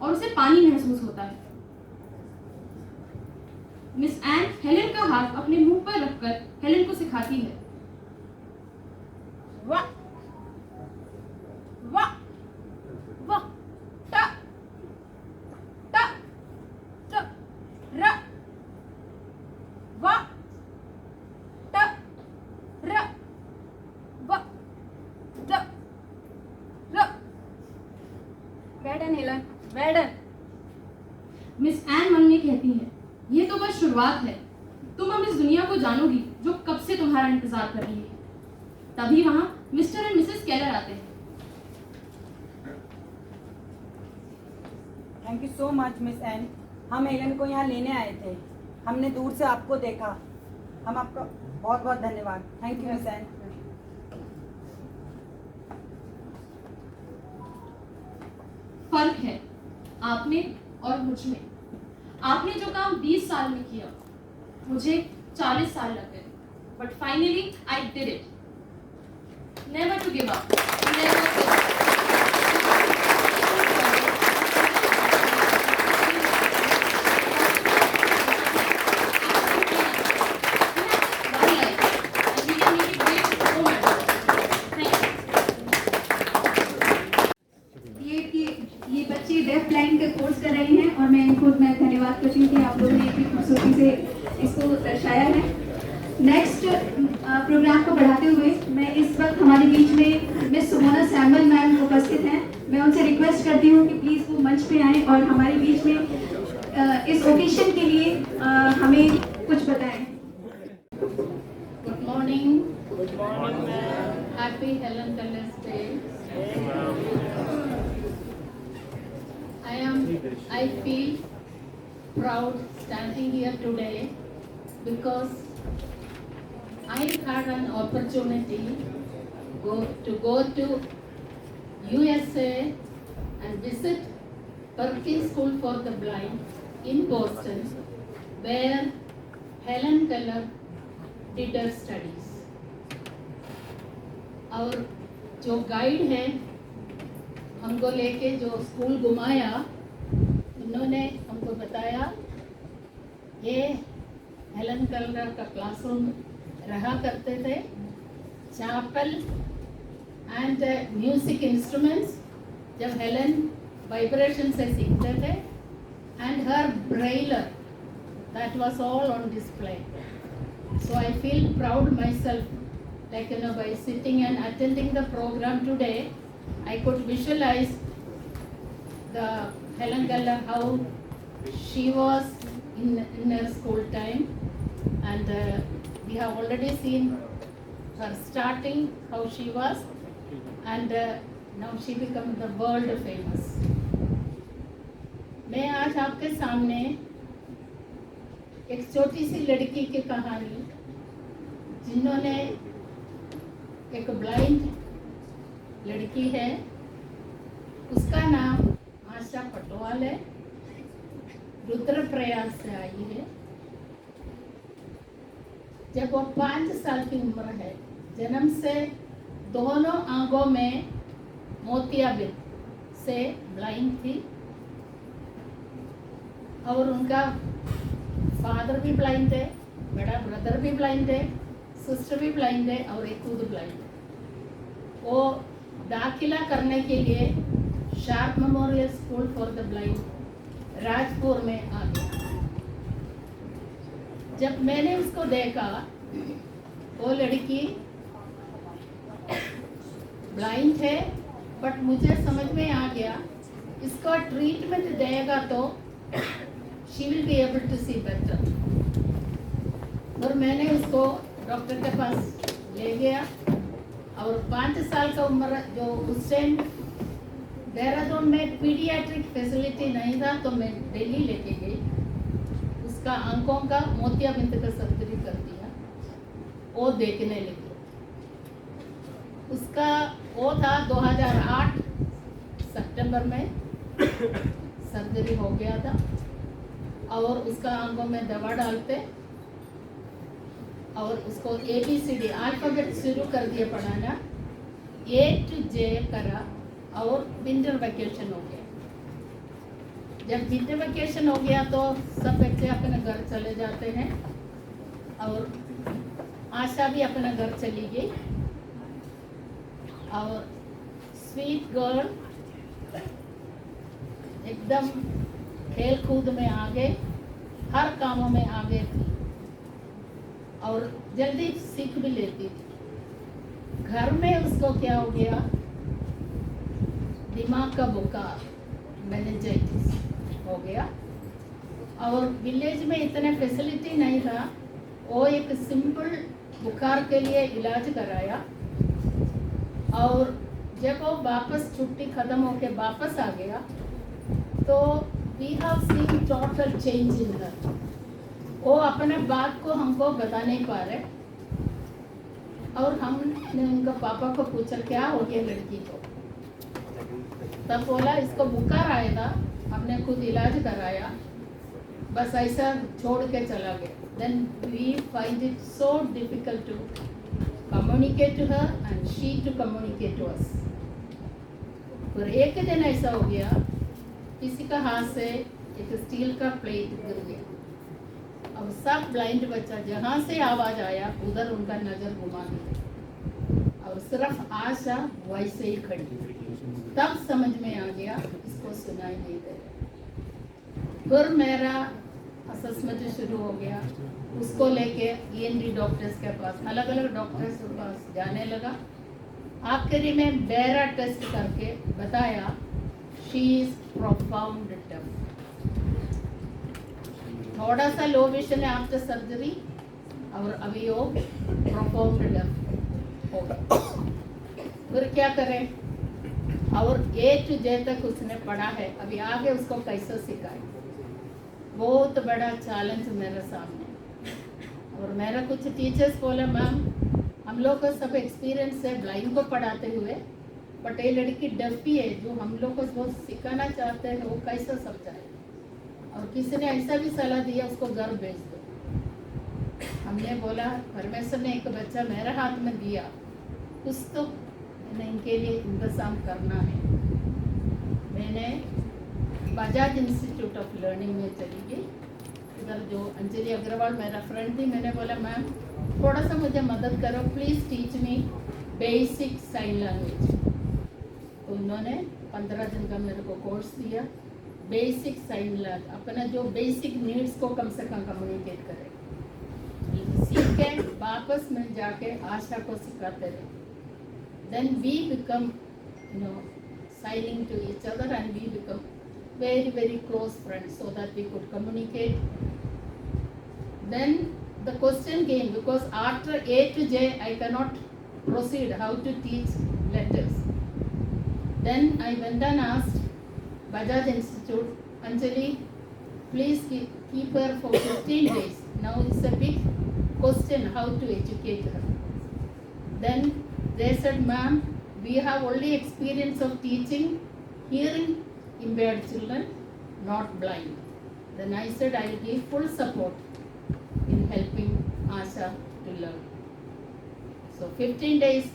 और उसे पानी महसूस होता है। मिस एन हेलेन का हाथ अपने मुंह पर रखकर हेलेन को सिखाती है। वाह वाह वाह टा टा ट र वाह ट र वाह ट र। Well done Helen, well done. Miss Anne मन में कहती है, ये तो बस शुरुआत है। तुम अब इस दुनिया को जानोगी जो कब से तुम्हारा इंतजार कर रही है। तभी वहां मिस्टर एंड मिसेस केलर आते हैं। Thank you so much miss N. हम हेलन को यहाँ लेने आए थे। हमने दूर से आपको देखा। हम आपका बहुत बहुत धन्यवाद। Thank you miss N. फर्क है आपने और मुझ में। आपने जो काम 20 साल में किया, मुझे 40 साल लग गए, but finally I did it. Never to give up, ये बच्चे डेफ लाइन का कोर्स कर रहे हैं और मैं धन्यवाद करती हूँ कि आप लोगों ने इतनी खूबसूरती से इसको दर्शाया है। नेक्स्ट प्रोग्राम को बढ़ाते हुए मैं इस वक्त हमारे बीच में मिस सुमोना सैमुअल मैम उपस्थित हैं। मैं उनसे रिक्वेस्ट करती हूँ कि प्लीज़ वो मंच पे आएँ और हमारे बीच में इस ओकेशन के लिए हमें कुछ बताएं। Good morning. Good morning. Happy Helen Keller's Day. I feel proud standing here today because I had an opportunity to go to USA and visit Perkins School for the Blind in Boston, where Helen Keller did her studies. और जो guide है हमको लेके जो school घुमाया, उन्होंने हमको बताया ये हेलन केलर का क्लासरूम रहा करते थे। चैपल एंड म्यूजिक इंस्ट्रूमेंट्स जब हेलन वाइब्रेशन से सीखते थे, and her brailler that was all on display. So I feel proud myself, like by sitting and attending the program today, I could visualize the Helen Keller, how she was in her school time, and we have already seen her starting, how she was, and now she become the world famous. मैं आज आपके सामने एक छोटी सी लड़की की कहानी, जिन्होंने एक ब्लाइंड लड़की है, उसका नाम आशा पटवाल है, रुद्रप्रयाग से आई है। जब वो 5 साल की उम्र है, जन्म से दोनों आंखों में मोतियाबिंद से ब्लाइंड थी और उनका फादर भी ब्लाइंड है, बड़ा ब्रदर भी ब्लाइंड है, सिस्टर भी ब्लाइंड है और एक खुद ब्लाइंड है। वो दाखिला करने के लिए sharp memorial school for the blind Rajpur में आ गया। जब मैंने उसको देखा, वो लड़की ब्लाइंड है, बट मुझे समझ में आ गया इसको ट्रीटमेंट देगा तो she will be able to see better. और मैंने उसको डॉक्टर के पास ले गया और 5 साल का उम्र, जो उस टाइम देहरादून में पीडियाट्रिक फैसिलिटी नहीं था, तो मैं दिल्ली लेके गई। उसका आंखों का मोतियाबिंद का सर्जरी कर दिया, वो देखने लगी। उसका वो था 2008 सितंबर में सर्जरी हो गया था और उसका आंखों में दवा डालते और उसको ABCD अल्फाबेट शुरू कर दिया पढ़ाना, A to J करा और विंटर वेकेशन हो गया। जब विंटर वेकेशन हो गया तो सब बच्चे अपने घर चले जाते हैं और आशा भी अपने घर चली गई और स्वीट गर्ल एकदम खेल कूद में आगे, हर कामों में आगे थी और जल्दी सीख भी लेती थी। घर में उसको क्या हो गया, दिमाग का बुखार, मेनिंजाइटिस हो गया और विलेज में इतने फैसिलिटी नहीं था। वो एक सिंपल बुखार के लिए इलाज कराया और जब वो वापस छुट्टी खत्म होके वापस आ गया तो we have seen total change in her. वो अपने बात को हमको बता नहीं पा रहे और हमने उनका पापा को पूछा क्या हो गया लड़की को, तब बोला इसको बुखार आया था, हमने खुद इलाज कराया, बस ऐसा छोड़ के चला गया। Then we find it so difficult to communicate to her and she to communicate to us. फिर एक दिन ऐसा हो गया, किसी का हाथ से एक स्टील का प्लेट गिर गया और सब ब्लाइंड बच्चा जहाँ से आवाज आया उधर उनका नजर घुमा दिया और सिर्फ आशा वैसे ही खड़ी। तब समझ में आ गया इसको सुनाई नहीं दे रहा। फिर मेरा असेसमेंट शुरू हो गया, उसको लेके ENT डॉक्टर्स के पास, अलग अलग डॉक्टर्स के पास जाने लगा। आखिरी में बेरा टेस्ट करके बताया शी इज प्रोफाउंड डेफ। थोड़ा सा लो विजन है आफ्टर सर्जरी और अभी वो प्रोफाउंड डेफ हो गया। फिर क्या करें, और A to J तक उसने पढ़ा है, अभी आगे उसको कैसे सिखाए, बहुत बड़ा चैलेंज मेरे सामने। और मेरा कुछ टीचर्स बोले मैम हम लोग को सब एक्सपीरियंस है ब्लाइंड को पढ़ाते हुए, बट ये लड़की डेफ भी है, जो हम लोग को बहुत सिखाना चाहते हैं वो कैसे समझाए। और किसी ने ऐसा भी सलाह दिया उसको घर भेज दो। हमने बोला परमेश्वर ने एक बच्चा मेरे हाथ में दिया, कुछ तो इनके लिए इंतजाम करना है। मैंने बजाज इंस्टीट्यूट ऑफ लर्निंग में चली गई, इधर जो अंजलि अग्रवाल मेरा फ्रेंड थी, मैंने बोला मैम थोड़ा सा मुझे मदद करो, please teach me basic sign language. तो उन्होंने 15 दिन का मेरे को कोर्स दिया, बेसिक साइन लैंग्वेज, अपना जो बेसिक नीड्स को कम से कम कम्युनिकेट करें, सीख के वापस में जाके आशा को सिखाते रहे। Then we become, signing to each other and we become very, very close friends so that we could communicate. Then the question came, because after A to J I cannot proceed how to teach letters. Then I went and asked Bajaj Institute, Anjali, please keep her for 15 days. Now it's a big question how to educate her. Then they said, ma'am, we have only experience of teaching hearing impaired children, not blind. Then I said, I will give full support in helping Asha to learn. So 15 days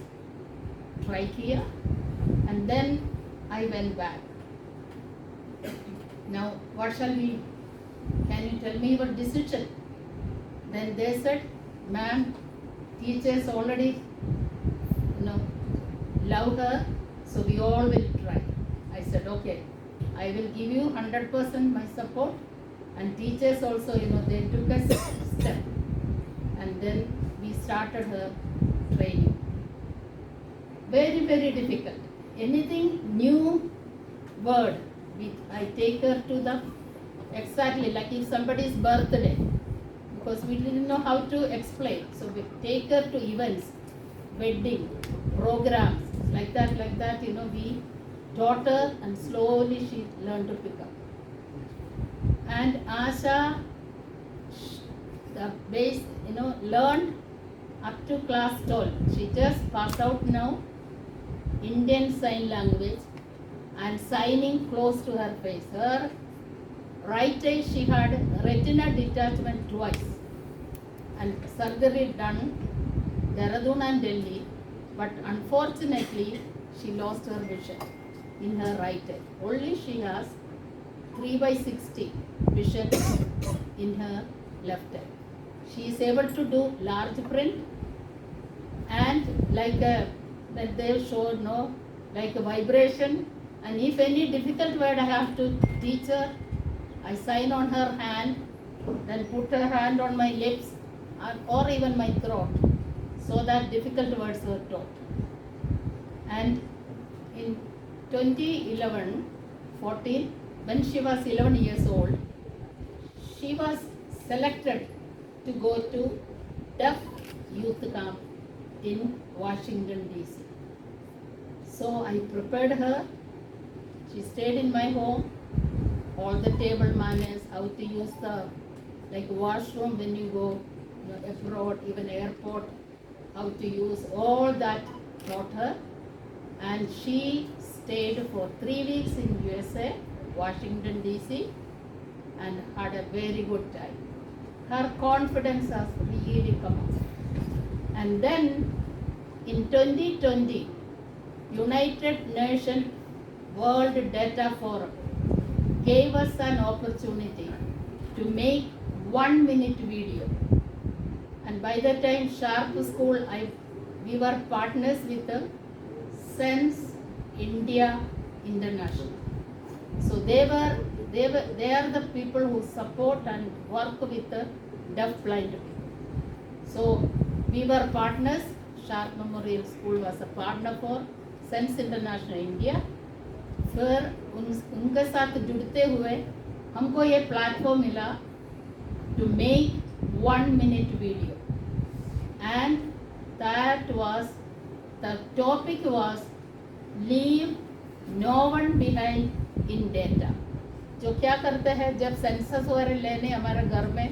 trachea, and then I went back. Now what shall we, can you tell me your decision? Then they said, ma'am, teachers already love her, so we all will try. I said, okay, I will give you 100% my support, and teachers also, they took a step, and then we started her training. Very, very difficult. Anything new word, I take her to the, exactly like if somebody's birthday, because we didn't know how to explain. So we take her to events, wedding, programs, like that, we taught her, and slowly she learned to pick up. And Asha, the base, learned up to class 12. She just passed out now, Indian Sign Language, and signing close to her face. Her right eye, she had retina detachment twice, and surgery done, Dehradun and Delhi, but unfortunately she lost her vision in her right eye. Only she has 3/60 vision in her left eye. She is able to do large print, and that they showed like a vibration, and if any difficult word I have to teach her, I sign on her hand, then put her hand on my lips or even my throat, so that difficult words were taught. And in 2011-14, when she was 11 years old, she was selected to go to Deaf Youth Camp in Washington, D.C. So I prepared her. She stayed in my home, all the table manners, how to use the washroom when you go abroad, even airport, how to use, all that taught her. And she stayed for 3 weeks in USA, Washington, D.C., and had a very good time. Her confidence has really come up. And then in 2020, United Nations World Data Forum gave us an opportunity to make 1-minute video. And by the time Sharp School, we were partners with the Sense India International. So they are the people who support and work with the deaf blind people. So we were partners. Sharp Memorial School was a partner for Sense International India. फिर उनके साथ जुड़ते हुए हमको ये platform मिला to make 1-minute video, and that was, the topic was leave no one behind in data. जो क्या करते हैं जब सेंसस वगैरह लेने हमारे घर में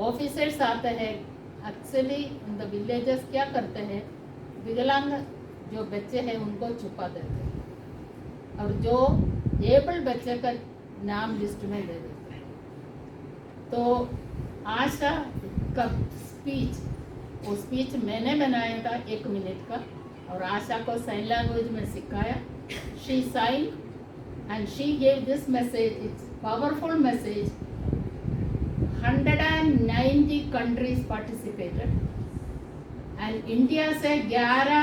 ऑफिसर्स आते हैं, एक्चुअली इन द विलेजेस क्या करते हैं, विकलांग जो बच्चे हैं उनको छुपा देते हैं और जो एबल बच्चे का नाम लिस्ट में दे देते हैं. तो आशा का स्पीच, वो स्पीच मैंने बनाया था 1 मिनट का, और आशा को साइन लैंग्वेज में सिखाया. She sign and she gave this message. It's powerful message. 190 countries participated, and India से 11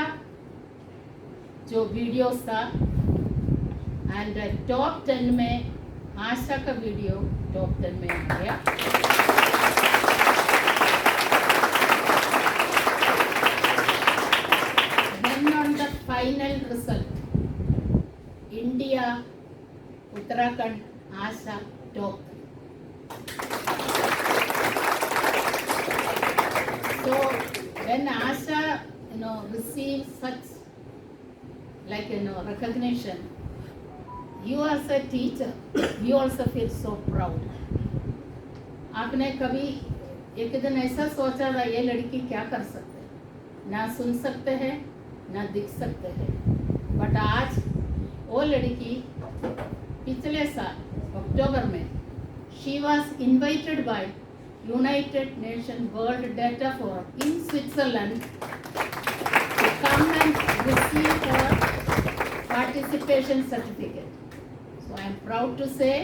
जो वीडियोस था, and टॉप 10 में आशा का वीडियो टॉप 10 में आ गया. Then on the final result, India, Uttarakhand, Asha, top. So when Asha, receives such recognition, you as a teacher, you also feel so proud. आपने कभी एक दिन ऐसा सोचा था ये लड़की क्या कर सकते हैं, ना सुन सकते हैं ना दिख सकते हैं, बट आज वो लड़की पिछले साल अक्टूबर में she was invited bye United nation world data forum in Switzerland to come and receive her participation certificate. So I am proud to say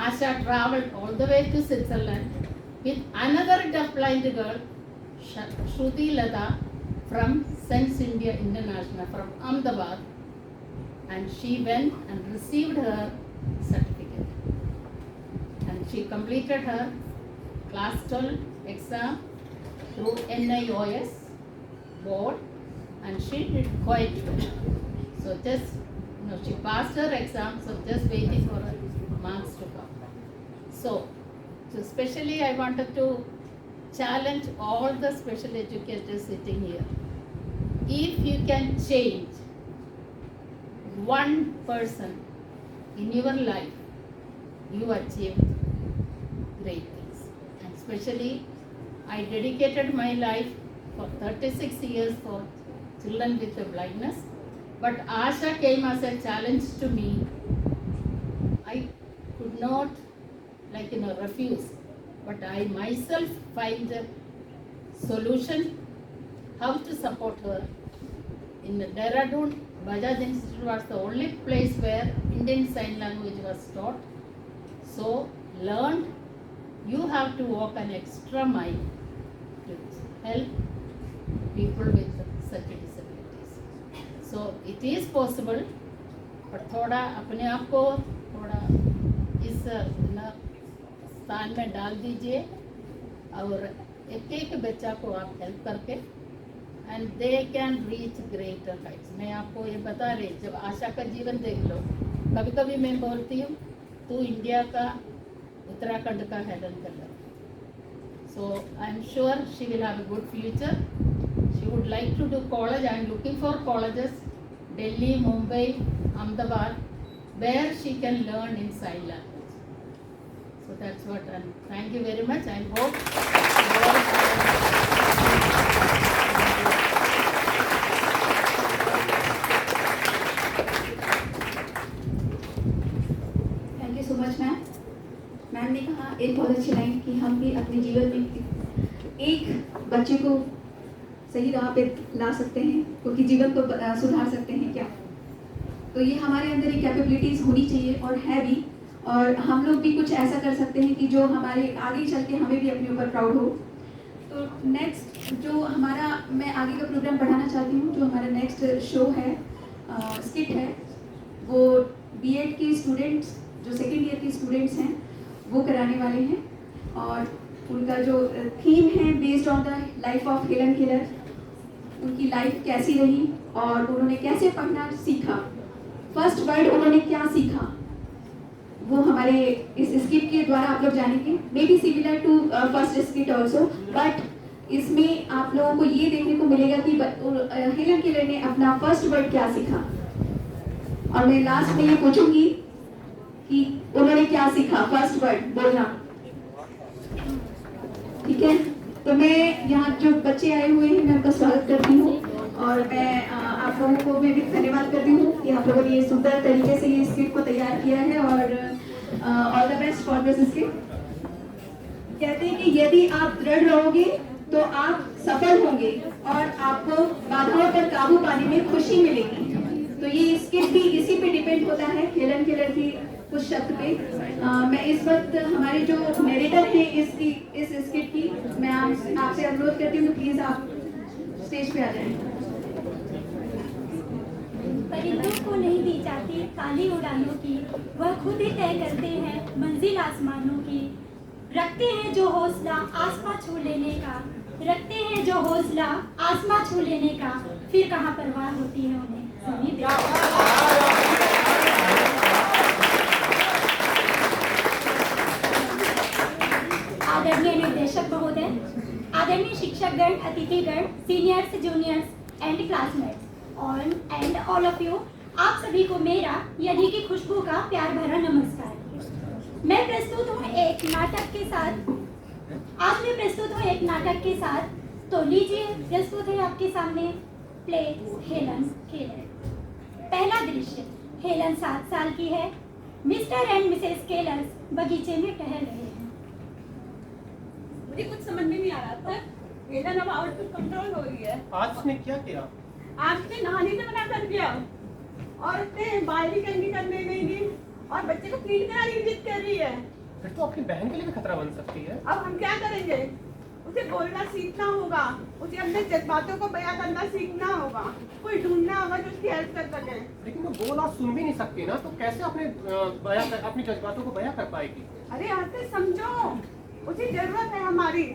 Asha traveled all the way to Switzerland with another deafblind girl, Shruti Lada from Sense India International from Ahmedabad, and she went and received her certificate. And she completed her class 12 exam through NIOS board, and she did quite well. So she passed her exam, so just waiting for her marks to come. So especially I wanted to challenge all the special educators sitting here. If you can change one person in your life, you achieved great things. And especially I dedicated my life for 36 years for children with blindness, but Asha came as a challenge to me. I could not refuse, but I myself find a solution how to support her. In Dehradun, Bajaj Institute was the only place where Indian Sign Language was taught. So learned, you have to walk an extra mile to help people with such disabilities. So it is possible, but थोड़ा अपने आप को थोड़ा इस स्थान में डाल दीजिए और एक एक बच्चा को आप हेल्प करके and they can reach greater Heights. मैं आपको ये बता रही, जब आशा का जीवन देख लो, कभी कभी मैं बोलती हूँ तू इंडिया का उत्तराखंड का Helen Keller. So I am sure she will have a good future. She would like to do college. I am looking for colleges, Delhi, Mumbai, Ahmedabad, where she can learn in sign language. So that's what. And thank you very much. I hope. Thank you so much ma'am. Ma'am ने कहा एक बहुत अच्छी line कि हम भी अपने जीवन में एक बच्चे को सही राह पे ला सकते हैं, क्योंकि जीवन को सुधार सकते हैं क्या. तो ये हमारे अंदर एक कैपेबिलिटीज़ होनी चाहिए और है भी, और हम लोग भी कुछ ऐसा कर सकते हैं कि जो हमारे आगे चल के हमें भी अपने ऊपर प्राउड हो. तो नेक्स्ट जो हमारा, मैं आगे का प्रोग्राम बढ़ाना चाहती हूँ. जो हमारा नेक्स्ट शो है, स्किट है, वो बीएड के स्टूडेंट्स जो सेकेंड ईयर के स्टूडेंट्स हैं वो कराने वाले हैं, और उनका जो थीम है based on the life of Helen Keller. उनकी लाइफ कैसी रही और उन्होंने कैसे पढ़ना सीखा, फर्स्ट वर्ड उन्होंने क्या सीखा, वो हमारे इस स्किट के द्वारा आप लोग जानेंगे. Maybe similar to first skit also, but इसमें आप लोगों को ये देखने को मिलेगा कि हेलन केलर ने अपना फर्स्ट वर्ड क्या सीखा. और मैं लास्ट में ये पूछूंगी कि उन्होंने क्या सीखा, फर्स्ट वर्ड बोलना. ठीक है, तो मैं यहाँ जो बच्चे आए हुए हैं मैं उनका स्वागत करती हूँ, और मैं आप लोगों को मैं भी धन्यवाद करती हूँ कि आप लोगों ने ये सुंदर तरीके से ये स्किट को तैयार किया है, और all the best for this skit. कहते हैं कि यदि आप दृढ़ रहोगे तो आप सफल होंगे और आपको बाधाओं पर काबू पाने में खुशी मिलेगी. तो ये स्किट भी इसी पे डिपेंड होता है, हेलन केलर की कुछ शब्द पे. मैं इस वक्त हमारे जो नरेटर हैं इस स्किट की, मैं आपसे अनुरोध करती हूँ प्लीज आप स्टेज पे आ जाएं. परिंदों को नहीं दी जाती काली उड़ानों की, वह खुद ही तय करते हैं मंजिल आसमानों की. रखते हैं जो हौसला आसमां छू लेने का, रखते हैं जो हौसला आसमां छू लेने का, फिर कहाँ परवाह होती है उन्हें. आदरणीय निर्देशक महोदय, आदरणीय शिक्षकगण, अतिथिगण, seniors, juniors and classmates and all of you, आप सभी को मेरा यानी कि खुशबू का प्यार भरा नमस्कार. मैं प्रस्तुत हूँ एक नाटक के साथ आज मैं प्रस्तुत हूँ एक नाटक के साथ। तो लीजिए प्रस्तुत है आपके सामने प्ले हेलन केलर। पहला दृश्य, हेलन 7 साल की है। मिस्टर एंड मिसेस केलर बगीचे में टहल रहे हैं। मुझे कुछ समझ में नहीं आ रहा था। हेलन अब आउट ऑफ कंट्रोल हो रही है। आज उसने क्या किया? आज उसने नहाने से मना कर दिया और उसने बाहरी कंगी करने नहीं दी और बच्चे को क्लीन कराने की जिद कर रही है। फिर तो अपनी बहन के लिए भी खतरा बन सकती है। अब हम क्या करेंगे? उसे बोलना सीखना होगा, उसे अपने जज्बातों को बयां करना सीखना होगा, कोई ढूंढना होगा जो उसकी हेल्प कर सके। लेकिन वो बोल और सुन भी नहीं सकती ना, तो कैसे अपनी जज्बातों को बयां कर पाएगी? अरे आते समझो, उसे जरूरत है हमारी।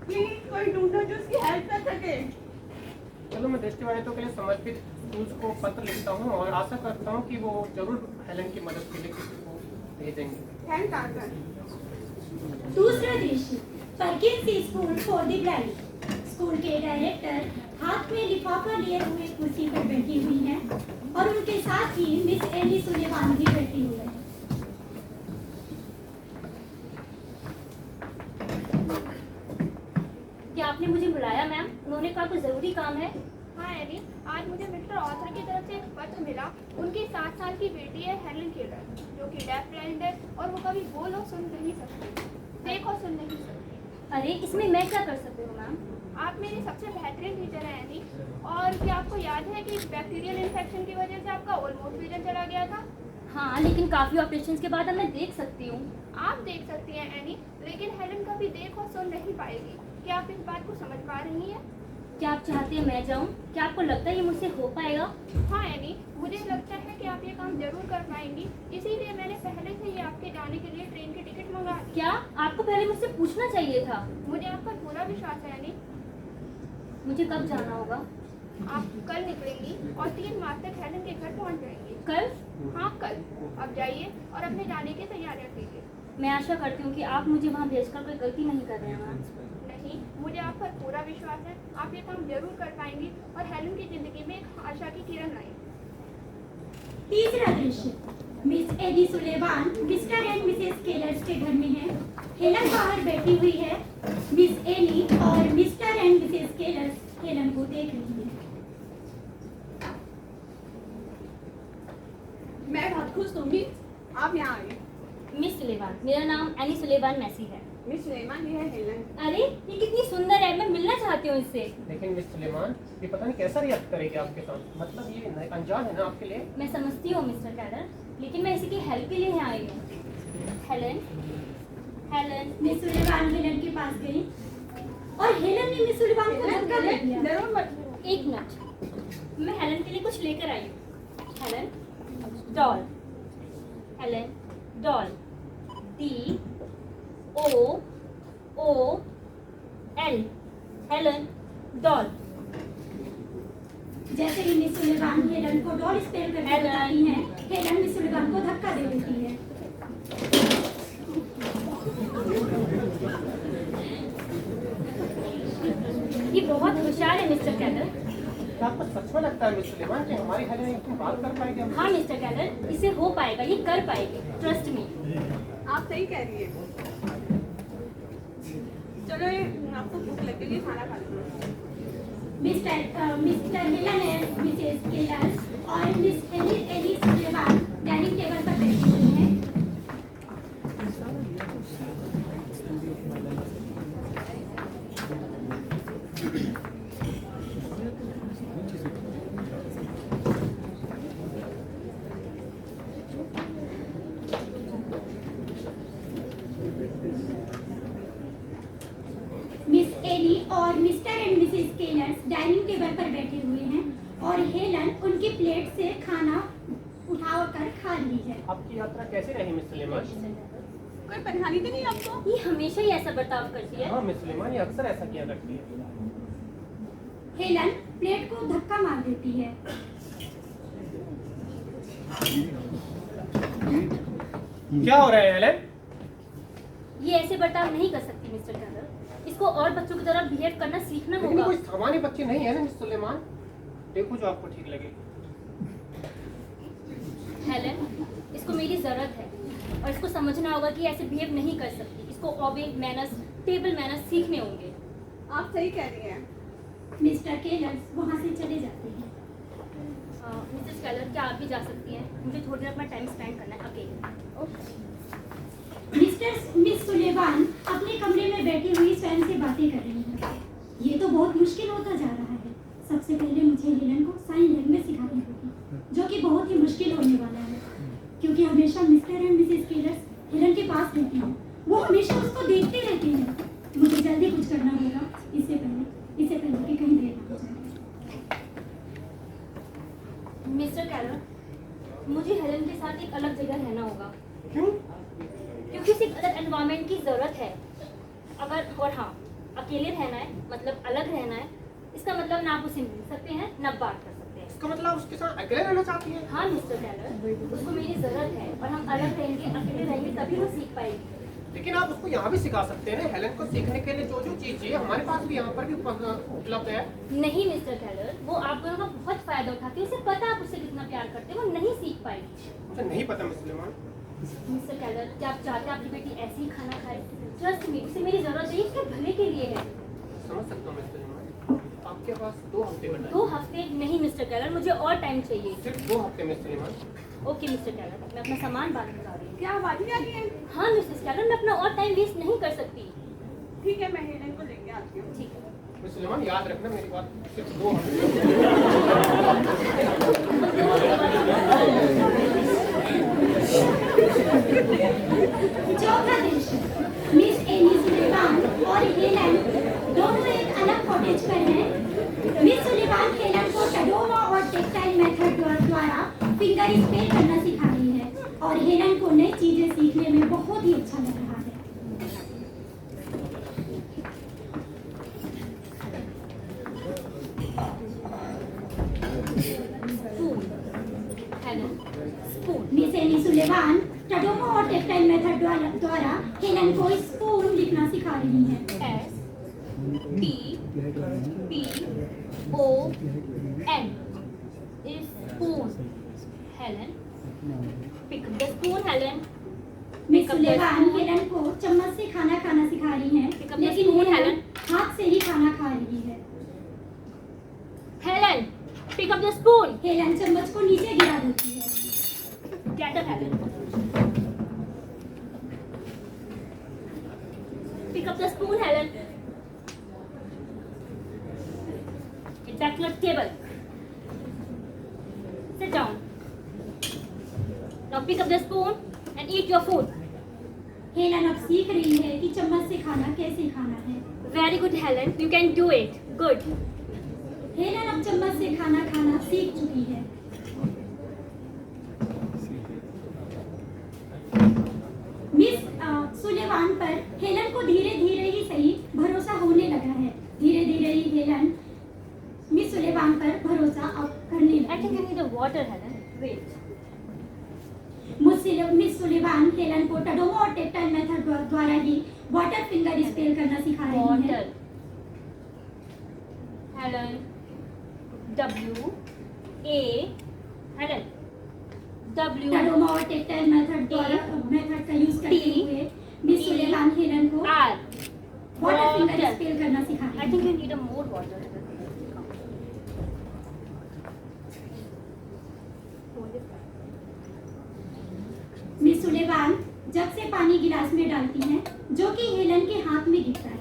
प्लीज कोई ढूंढो जो उसकी हेल्प कर सके। चलो मैं दृष्टिबाधितों के लिए समर्पित स्कूल्स को पत्र लिखता हूँ और आशा करता हूँ कि वो जरूर हेलन की मदद के लिए किसी को भेजेंगे। Thank answer. दूसरा दृश्य, Perkins school for the blind. School के डायरेक्टर हाथ में लिफाफा लिए हुए कुर्सी पर बैठी हुई हैं और उनके साथ ही मिस एली सुलेवान भी बैठी हुई है। क्या आपने मुझे बुलाया मैम? उन्होंने कहा कोई जरूरी काम है। हाँ एनी, आज मुझे मिस्टर ऑथर की तरफ से एक पत्र मिला। उनकी 7 साल की बेटी है हेलन केलर, जो कि डेफ ब्लाइंड है और वो कभी बोल और सुन नहीं सकती, देख और सुन नहीं सकती। अरे इसमें मैं क्या कर सकती हूँ मैम? आप मेरी सबसे बेहतरीन टीचर हैं एनी। और क्या आपको याद है कि बैक्टीरियल इन्फेक्शन की वजह से आपका ऑलमोस्ट विजन चला गया था? हाँ, लेकिन काफी ऑपरेशंस के बाद अब मैं देख सकती हूँ। आप देख सकती हैं एनी, लेकिन हेलन कभी देख और सुन नहीं पाएगी। क्या आप इस बात को समझ पा रही हैं? क्या आप चाहते हैं मैं जाऊँ? क्या आपको लगता है ये मुझसे हो पाएगा? हाँ एनी, मुझे लगता है कि आप ये काम जरूर कर पाएंगी, इसीलिए मैंने पहले से ही आपके जाने के लिए ट्रेन की टिकट मंगा दी। क्या आपको पहले मुझसे पूछना चाहिए था? मुझे आप पर पूरा विश्वास है एनी। मुझे कब जाना होगा? आप कल निकलेंगी और 3 मार्च तक हेलन के घर पहुंच जाएंगी। कल? हाँ कल। अब जाइए और अपने जाने की तैयारियां कीजिए। मैं आशा करती हूँ कि आप मुझे वहाँ भेजकर कोई गलती नहीं कर रहे हैं मैम। नहीं, मुझे आप पर पूरा विश्वास है। आप ये काम जरूर कर पाएंगी और हेलन की जिंदगी में एक आशा की किरण लाएंगी। तीसरा दृश्य, Miss Ellie Sullivan Mr and Mrs Kellers के घर में है। हेलन बाहर बैठी हुई है। मिस एली और Mr and Mrs Kellers Helen को देख रही है। मैं बहुत खुश हूँ मिस, आप यहाँ आई। मिस सुलेवान, मेरा नाम एनी सुलेवान मैसी है। मिस सुलेमान, ये है हेलन। अरे ये कितनी सुंदर है, मैं मिलना चाहती हूँ इससे। लेकिन मिस सुलेमान, ये पता नहीं कैसा रिएक्ट करेगी आपके साथ। मतलब ये अनजान है ना आपके लिए। मैं समझती हूँ मिस्टर कैलर, लेकिन मैं इसी की हेल्प के लिए यहाँ आई हूँ। Helen, Helen. Miss Sullivan Helen के पास गई और हेलन ने मिस सुलेवान को धक्का दे दिया। जरूर मत। एक मिनट, मैं हेलन के लिए कुछ लेकर आई हूँ। Helen, doll. Helen, doll. DOOL, Helen, doll. जैसे ही मिस सुलेवान हेलन को डॉल स्पेल करके बताती हैं, हेलन मिस सुलेवान को धक्का दे देती है। ये बहुत होशियार है मिस्टर कैलर। क्या आपको सच में लगता है मिस सुलेमान कि हमारी हेलन एकदम बात कर पाएगी? हाँ मिस्टर कैलर, इसे हो पाएगा, ये कर पाएगी, ट्रस्ट मी। आप सही कह रही है। चलो ये आपको भूख लग गई, खाना खा लो। Mr Helen and Mrs Keller और Miss Ellie Sullivan dining table पर बैठी हुई हैं। मिस एली और Mr and Mrs Kellers dining table पर बैठे हुए हैं और हेलन उनकी प्लेट से खाना उठाकर खा रही है। आपकी यात्रा कैसे रही मिस सुलेमान? कोई परेशानी तो नहीं आपको? ये हमेशा ही ऐसा बर्ताव करती है। हाँ मिस सुलेमान, ये अक्सर ऐसा किया करती है। हेलन प्लेट को धक्का मार देती है। क्या हो रहा है हेलन? ये ऐसे बर्ताव नहीं कर सकती मिस्टर कैलर, इसको और बच्चों की तरह बिहेव करना सीखना लेकिन होगा। कोई सामान्य बच्चे नहीं है ना मिस सुलेमान। देखो जो आपको ठीक लगे। हेलन, इसको मेरी जरूरत है। और इसको समझना होगा कि ऐसे बिहेव नहीं कर सकती। इसको ओबे मैनर्स, टेबल मैनर्स सीखने होंगे। आप सही कह रही हैं। मिस्टर केलर वहाँ से चले जाते हैं। मिसेस केलर, क्या आप भी जा सकती हैं? मुझे थोड़ी देर अपना टाइम स्पेंड करना है अकेले। मिस सुलेवान अपने कमरे में बैठी हुई स्वयं से बातें कर रही हैं। ये तो बहुत मुश्किल होता जा रहा है। सबसे पहले मुझे हेलन को साइन लैंग्वेज सिखानी होगी, जो कि बहुत ही मुश्किल होने वाला है, क्योंकि हमेशा mister and Mrs Keller Helen के पास रहते हैं। वो हमेशा उसको देखते रहते हैं। मुझे जल्दी कुछ करना होगा इससे पहले कि कहीं देर ना हो जाए। मिस्टर केलर, मुझे हेलन के साथ एक अलग जगह रहना होगा। क्यों? क्योंकि उसे एक अलग एनवायरनमेंट की ज़रूरत है। अगर और हाँ, अकेले रहना है मतलब अलग रहना है, इसका मतलब ना आप उसे मिल सकते हैं ना बात कर सकते हैं। इसका मतलब उसके साथ अकेले रहना चाहती है? हाँ मिस्टर केलर, उसको मेरी ज़रूरत है और हम अलग रहेंगे, अकेले रहेंगे तभी वो सीख पाएगी। लेकिन आप उसको यहाँ भी सिखा सकते हैं। हेलन को सीखने के लिए जो जो चीज़ चाहिए हमारे पास भी यहाँ पर भी उपलब्ध है। नहीं मिस्टर केलर, वो आप दोनों का बहुत फायदा उठाती है। उसे पता आप उससे कितना प्यार करते हैं, वो नहीं सीख पाएगी। मुझे नहीं पता मिस सुलेमान। मिस्टर केलर, क्या आप चाहते हैं आपकी बेटी ऐसे ही खाना खाए? ट्रस्ट मी, उसे मेरी ज़रूरत है, उसके भले के लिए है। समझ सकता हूँ मिस सुलेमान। आपके पास 2 हफ्ते का टाइम। 2 हफ्ते नहीं मिस्टर केलर, मुझे और टाइम चाहिए। सिर्फ 2 हफ्ते Miss Sullivan. Okay Mr Keller, मैं अपना सामान बाद में ला रही हूँ। क्या आप आज ही आ गई हैं? हाँ मिसेस केलर, मैं अपना और टाइम वेस्ट नहीं कर सकती। ठीक है, मैं हेलन को लेके आती हूँ। ठीक है मिस सुलेमान, याद रखना मेरी बात, सिर्फ 2 हफ्ते। चौथा दृश्य, मिस एनी सुलेवान और हेलन दोनों एक अलग कॉटेज पर हैं। मिस सुलेवान हेलन को टडोमा और टेक्सटाइल मेथड द्वारा फिंगर स्पेल करना सिखा रही है और हेलन को नई चीजें सीखने में बहुत ही अच्छा लग रहा है। मिस एनी सुलेवान टडोमा और टेक्सटाइल मेथड द्वारा हेलन को स्पून लिखना सिखा रही है। SPOON spoon. Helen, pick up the spoon. Helen, Miss Sullivan Helen को चम्मच से खाना खाना सिखा रही हैं, लेकिन हेलन हाथ से ही खाना खा रही है। Helen, pick up the spoon. Helen चम्मच को नीचे गिरा देती है। Get up Helen, pick up the spoon. Helen, get back to your table, sit down, now pick up the spoon and eat your food. Helen अब सीख रही है कि चम्मच से खाना कैसे खाना है। Very good Helen, you can do it, good. Helen अब चम्मच से खाना खाना सीख चुकी है। मिस सुलेवान पर हेलन को धीरे धीरे ही सही भरोसा होने लगा है। धीरे धीरे ही हेलन मिस सुलेवान पर भरोसा अब करने लगी। I think you need a water, Helen. Wait. Miss Sullivan Helen को टडोमा और टेक्टाइल मेथड द्वारा ही वाटर फिंगर स्पेल करना सिखा रही है। Water. Helen. W. A. Helen. W. टडोमा और टेक्टाइल मेथड का यूज करते हुए मिस सुलेवान हेलन को R. वाटर फिंगर स्पेल करना सिखा रही है। I think you need a more water. Miss Sullivan jug से पानी गिलास में डालती हैं, जो कि हेलन के हाथ में गिरता है।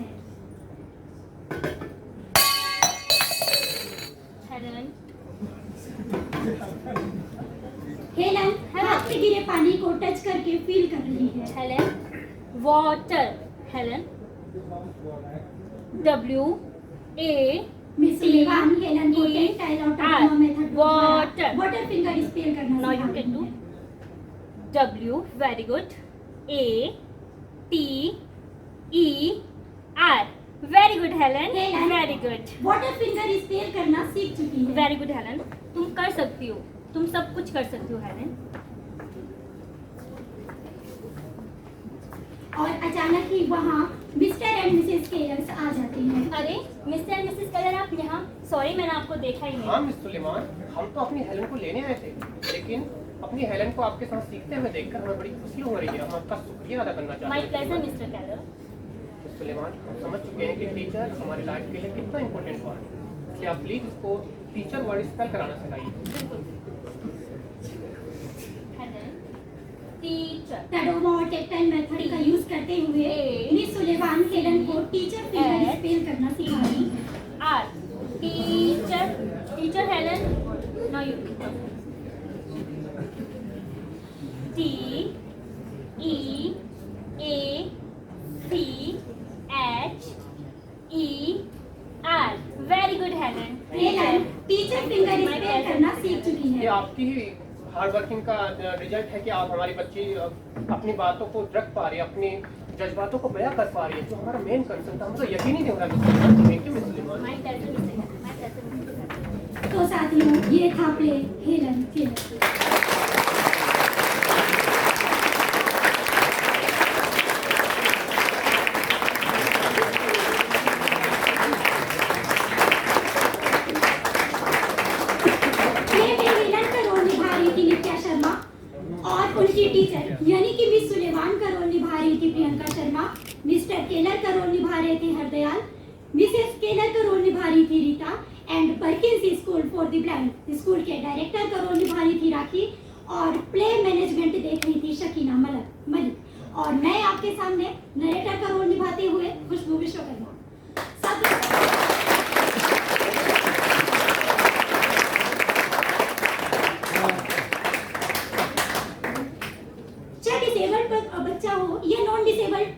हेलन हाथ में गिरे पानी को टच करके फील कर रही है। Helen, water. Helen, W. A. Miss Sullivan Helen को टेक्टाइल और Tadoma method water water finger spell करना Now सिखा you can रही do है। W. Very good. A. T. E. R. Very good Helen. Helen. Very good. Water finger spell करना सीख चुकी है। Very good Helen. तुम कर सकती हो, तुम सब कुछ कर सकती हो हेलन। और अचानक ही वहाँ मिस्टर एंड मिसेस केलर्स आ जाते हैं। अरे मिस्टर एंड मिसेस केलर, आप यहाँ? सॉरी, मैंने आपको देखा ही नहीं। हाँ मिस सुलेमान, हम तो अपनी हेलन को लेने आए थे, लेकिन अपनी हेलन को आपके साथ सीखते हुए देखकर हमें बड़ी खुशी हो रही है। हम आपका शुक्रिया अदा करना चाहते माय हैं। Pleasure mister Keller. सुलेमान, हम समझ चुके हैं कि टीचर हमारी लाइफ के लिए कितना इम्पोर्टेंट वर्ड है, इसलिए आप प्लीज इसको टीचर वर्ड स्पेल कराना सिखाइए। टीचर तड़ोमा और टेक्टाइल मेथड का यूज करते हुए मिस सुलेमान हेलन को टीचर फिंगर स्पेल करना सिखाई। R teacher teacher Helen now you T E A C H E R. Very good Helen. Helen teacher finger spell करना सीख चुकी ये है। आपकी ही हार्ड वर्किंग का रिजल्ट है कि आप हमारी बच्ची अपनी बातों को रख पा रही है, अपनी जज्बातों को बयां कर पा रही है, जो हमारा मेन कंसर्न था। हमको यकीन ही नहीं हो रहा। Thank you miss Sullivan. My pleasure mister. तो साथियों, ये था प्ले हेलन केलर। उनकी टीचर यानी कि मिस सुलेमान का रोल निभा रही थी प्रियंका शर्मा, मिस्टर केलर का रोल निभा रहे थे हरदयाल, मिसेस केलर का रोल निभा रही थी Rita and Perkins school for the blind school के डायरेक्टर का रोल निभा रही थी राखी और प्ले मैनेजमेंट देख रही थी शकीना मलिक और मैं आपके सामने नरेटर का रोल निभाते हुए खुशबू विश्वकर्मा। चाहे डिसेबल्ड बच्चा हो या नॉन डिसेबल्ड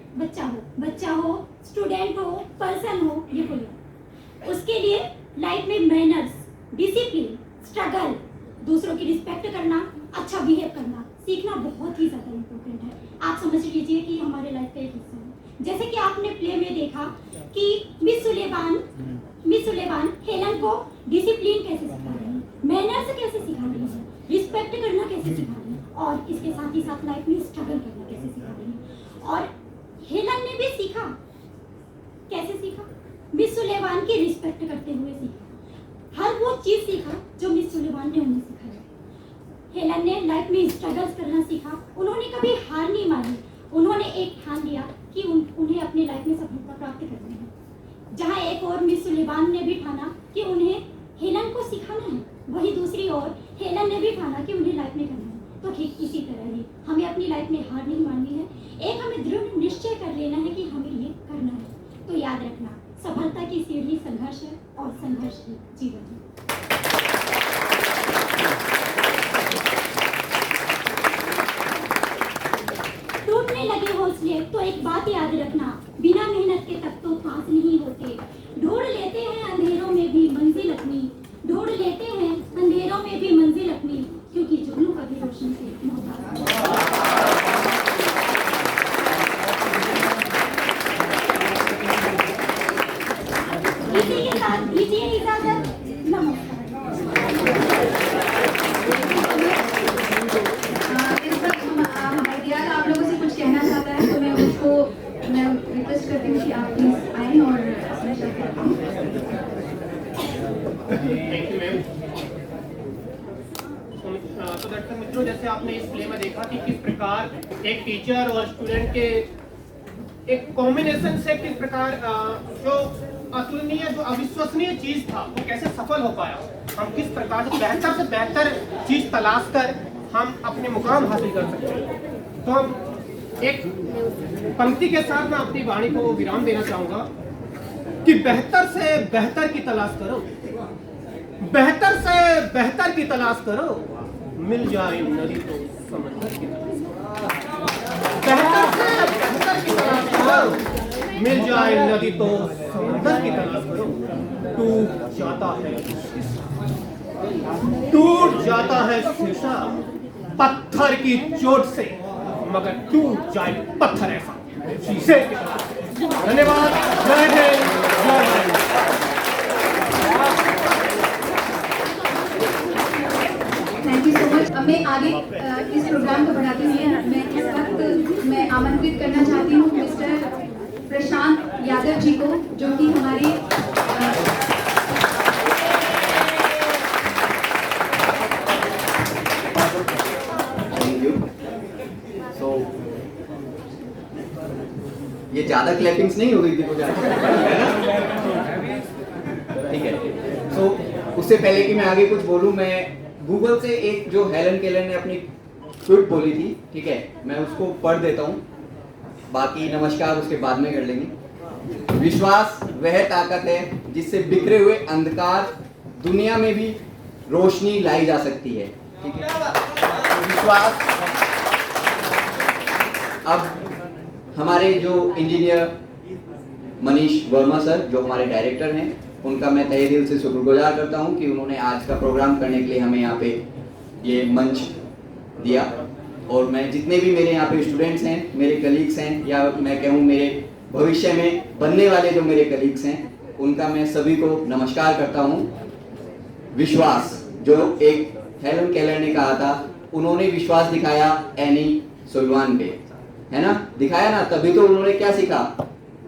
बच्चा हो स्टूडेंट हो पर्सन हो ये कोई हो, उसके लिए लाइफ में मैनर्स, डिसिप्लिन, स्ट्रगल, दूसरों की रिस्पेक्ट करना, अच्छा बिहेव करना सीखना बहुत ही ज़्यादा इम्पोर्टेंट है। आप समझ लीजिए कि हमारे लाइफ का एक हिस्सा है। जैसे कि आपने प्ले में देखा कि मिस सुलेमान हेलन को डिसिप्लिन कैसे सिखा रही है, मैनर्स कैसे सिखा रही है, रिस्पेक्ट करना कैसे सिखा रही है और इसके साथ ही साथ लाइफ में स्ट्रगल करना कैसे सिखा रही है। और हेलन ने भी सीखा, कैसे सीखा? मिस सुलेमान की रिस्पेक्ट करते हुए सीखा। हर वो चीज़ सीखा जो मिस सुलेमान ने उन्हें सिखाया। हेलन ने लाइफ में स्ट्रगल्स करना सीखा। उन्होंने कभी हार नहीं मानी। उन्होंने एक ठान लिया कि उन्हें अपनी लाइफ में सफलता प्राप्त करनी है। जहाँ एक और मिस सुलेमान ने भी ठाना कि उन्हें हेलन को सिखाना है, वही दूसरी ओर हेलन ने भी ठाना कि उन्हें लाइफ में करना है। तो ठीक इसी तरह ही हमें अपनी लाइफ में हार नहीं माननी है। एक हमें दृढ़ निश्चय कर लेना है कि हमें ये करना है। तो याद रखना, सफलता की सीढ़ी संघर्ष है और संघर्ष ही जीवन है। टूटने लगे हौसले तो एक बात याद रखना, बिना मेहनत के तक तो पास नहीं होते। ढूंढ लेते हैं अंधेरों में भी मंजिल अपनी, ढूंढ लेते हैं अंधेरों में भी मंजिल अपनी, क्योंकि जुगनू कभी रोशनी से मोहताज। इसी के साथ दीजिए इजाजत। नमस्कार। इस वक्त हरदयाल आप लोगों से कुछ कहना चाहता है तो मैं रिक्वेस्ट करती हूँ कि आप प्लीज आए और अपना शब्द रखें। Thank you ma'am. तो दर्शक मित्रों, जैसे आपने इस प्ले में देखा कि किस प्रकार एक टीचर और स्टूडेंट के एक कॉम्बिनेशन से किस प्रकार जो अतुलनीय, जो अविश्वसनीय चीज था वो कैसे सफल हो पाया। हम किस प्रकार से बेहतर चीज तलाश कर हम अपने मुकाम हासिल कर सकते हैं। तो हम एक पंक्ति के साथ मैं अपनी वाणी को विराम देना चाहूंगा कि बेहतर से बेहतर की तलाश करो, बेहतर से बेहतर की तलाश करो, मिल जाए नदी तो समंदर की तलाश करो। बेहतर से बेहतर की तलाश करो, मिल जाए नदी तो समंदर की तलाश करो। टूट जाता है शीशा पत्थर की चोट से, मगर टूट जाए पत्थर ऐसा शीशे की तरह। धन्यवाद। जय हिंद, जय Hind. Thank you so much. मैं आगे इस प्रोग्राम को बढ़ाते हुए इस वक्त मैं आमंत्रित करना चाहती हूँ मिस्टर प्रशांत यादव जी को, जो कि हमारे ये ज्यादा क्लैपिंग्स नहीं हो गई थी कुछ, है ना? ठीक है। सो उससे पहले कि मैं आगे कुछ बोलूं, मैं गूगल से एक जो हेलन केलर ने अपनी ट्वीट बोली थी, ठीक है, मैं उसको पढ़ देता हूं, बाकी नमस्कार उसके बाद में कर लेंगे। विश्वास वह ताकत है जिससे बिखरे हुए अंधकार दुनिया में भी रोशनी लाई जा सकती है। ठीक है, तो विश्वास। अब हमारे जो इंजीनियर मनीष वर्मा सर, जो हमारे डायरेक्टर हैं, उनका मैं तहे दिल से शुक्रगुजार करता हूं कि उन्होंने आज का प्रोग्राम करने के लिए हमें यहाँ पे ये मंच दिया। और मैं जितने भी मेरे यहाँ पे स्टूडेंट्स हैं, मेरे कलीग्स हैं, या मैं कहूँ मेरे भविष्य में बनने वाले जो मेरे कलीग्स हैं, उनका मैं सभी को नमस्कार करता हूँ। विश्वास, जो एक हेलन केलर ने कहा था, उन्होंने विश्वास दिखाया एनी सुल्वान पे, है ना, दिखाया ना, तभी तो उन्होंने क्या सीखा,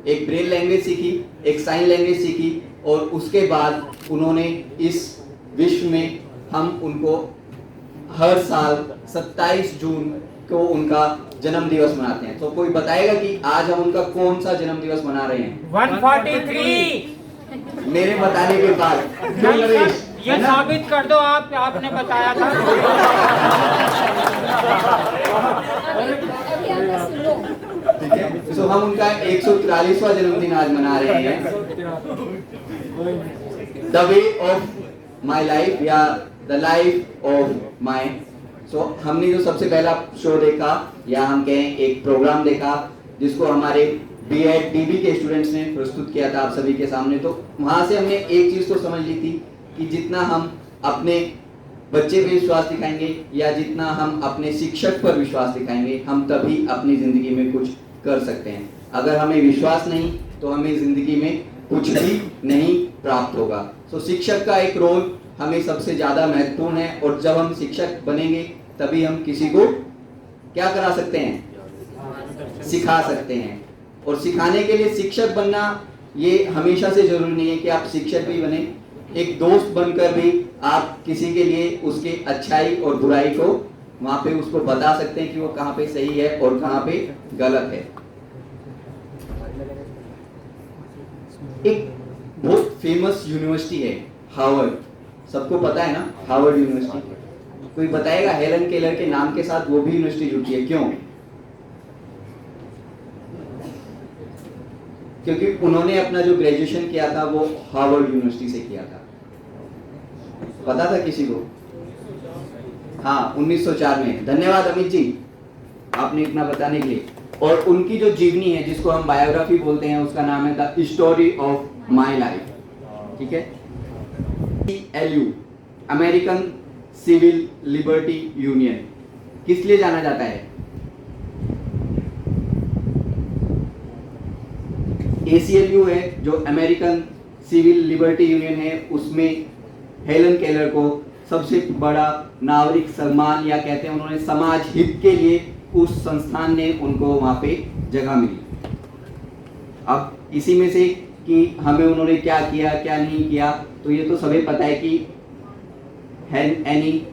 एक ब्रेल लैंग्वेज सीखी, एक साइन लैंग्वेज सीखी, और उसके बाद उन्होंने इस विश्व में हम उनको हर साल 27 जून को उनका जन्म दिवस मनाते हैं। तो कोई बताएगा कि आज हम उनका कौन सा जन्म दिवस मना रहे हैं? 143। मेरे बताने के बाद ये साबित कर दो आप, आपने बताया था। ठीक है, तो हम उनका 143वां जन्मदिन आज मना रहे हैं। The way of my life या द लाइफ ऑफ माई। सो हमने जो सबसे पहला शो देखा, या हम कहें एक प्रोग्राम देखा, जिसको हमारे B.Ed DB के स्टूडेंट्स ने प्रस्तुत किया था आप सभी के सामने, तो वहां से हमने एक चीज तो समझ ली थी कि जितना हम अपने बच्चे पे विश्वास दिखाएंगे या जितना हम अपने शिक्षक पर विश्वास दिखाएंगे, हम तभी अपनी जिंदगी में कुछ कर सकते हैं। अगर हमें विश्वास नहीं तो हमें जिंदगी में कुछ भी नहीं प्राप्त होगा। तो शिक्षक का एक रोल हमें सबसे ज्यादा महत्वपूर्ण है, और जब हम शिक्षक बनेंगे तभी हम किसी को क्या करा सकते हैं, सिखा सकते हैं। और सिखाने के लिए शिक्षक बनना ये हमेशा से जरूरी नहीं है कि आप शिक्षक भी बने, एक दोस्त बनकर भी आप किसी के लिए उसके अच्छाई और बुराई को वहां पे उसको बता सकते हैं कि वो कहाँ पे सही है और कहाँ पे गलत है। एक बहुत फेमस यूनिवर्सिटी है हार्वर्ड, सबको पता है ना हार्वर्ड यूनिवर्सिटी। कोई बताएगा हेलन केलर के नाम के साथ वो भी यूनिवर्सिटी जुड़ी है, क्यों? क्योंकि उन्होंने अपना जो ग्रेजुएशन किया था वो हार्वर्ड यूनिवर्सिटी से किया था। पता था किसी को? हाँ, 1904 में। धन्यवाद अमित जी, आपने इतना बताने के लिए। और उनकी जो जीवनी है, जिसको हम बायोग्राफी बोलते हैं, उसका नाम है the story of my life. ठीक है, ACLU, American civil liberty union, किस लिए जाना जाता है? ACLU है जो अमेरिकन सिविल लिबर्टी यूनियन है, उसमें हेलन केलर को सबसे बड़ा नागरिक सम्मान, या कहते हैं उन्होंने समाज हित के लिए उस संस्थान ने उनको वहां पे जगह मिली। अब इसी में से कि हमें उन्होंने क्या किया क्या नहीं किया, तो ये तो सभी पता है कि एनी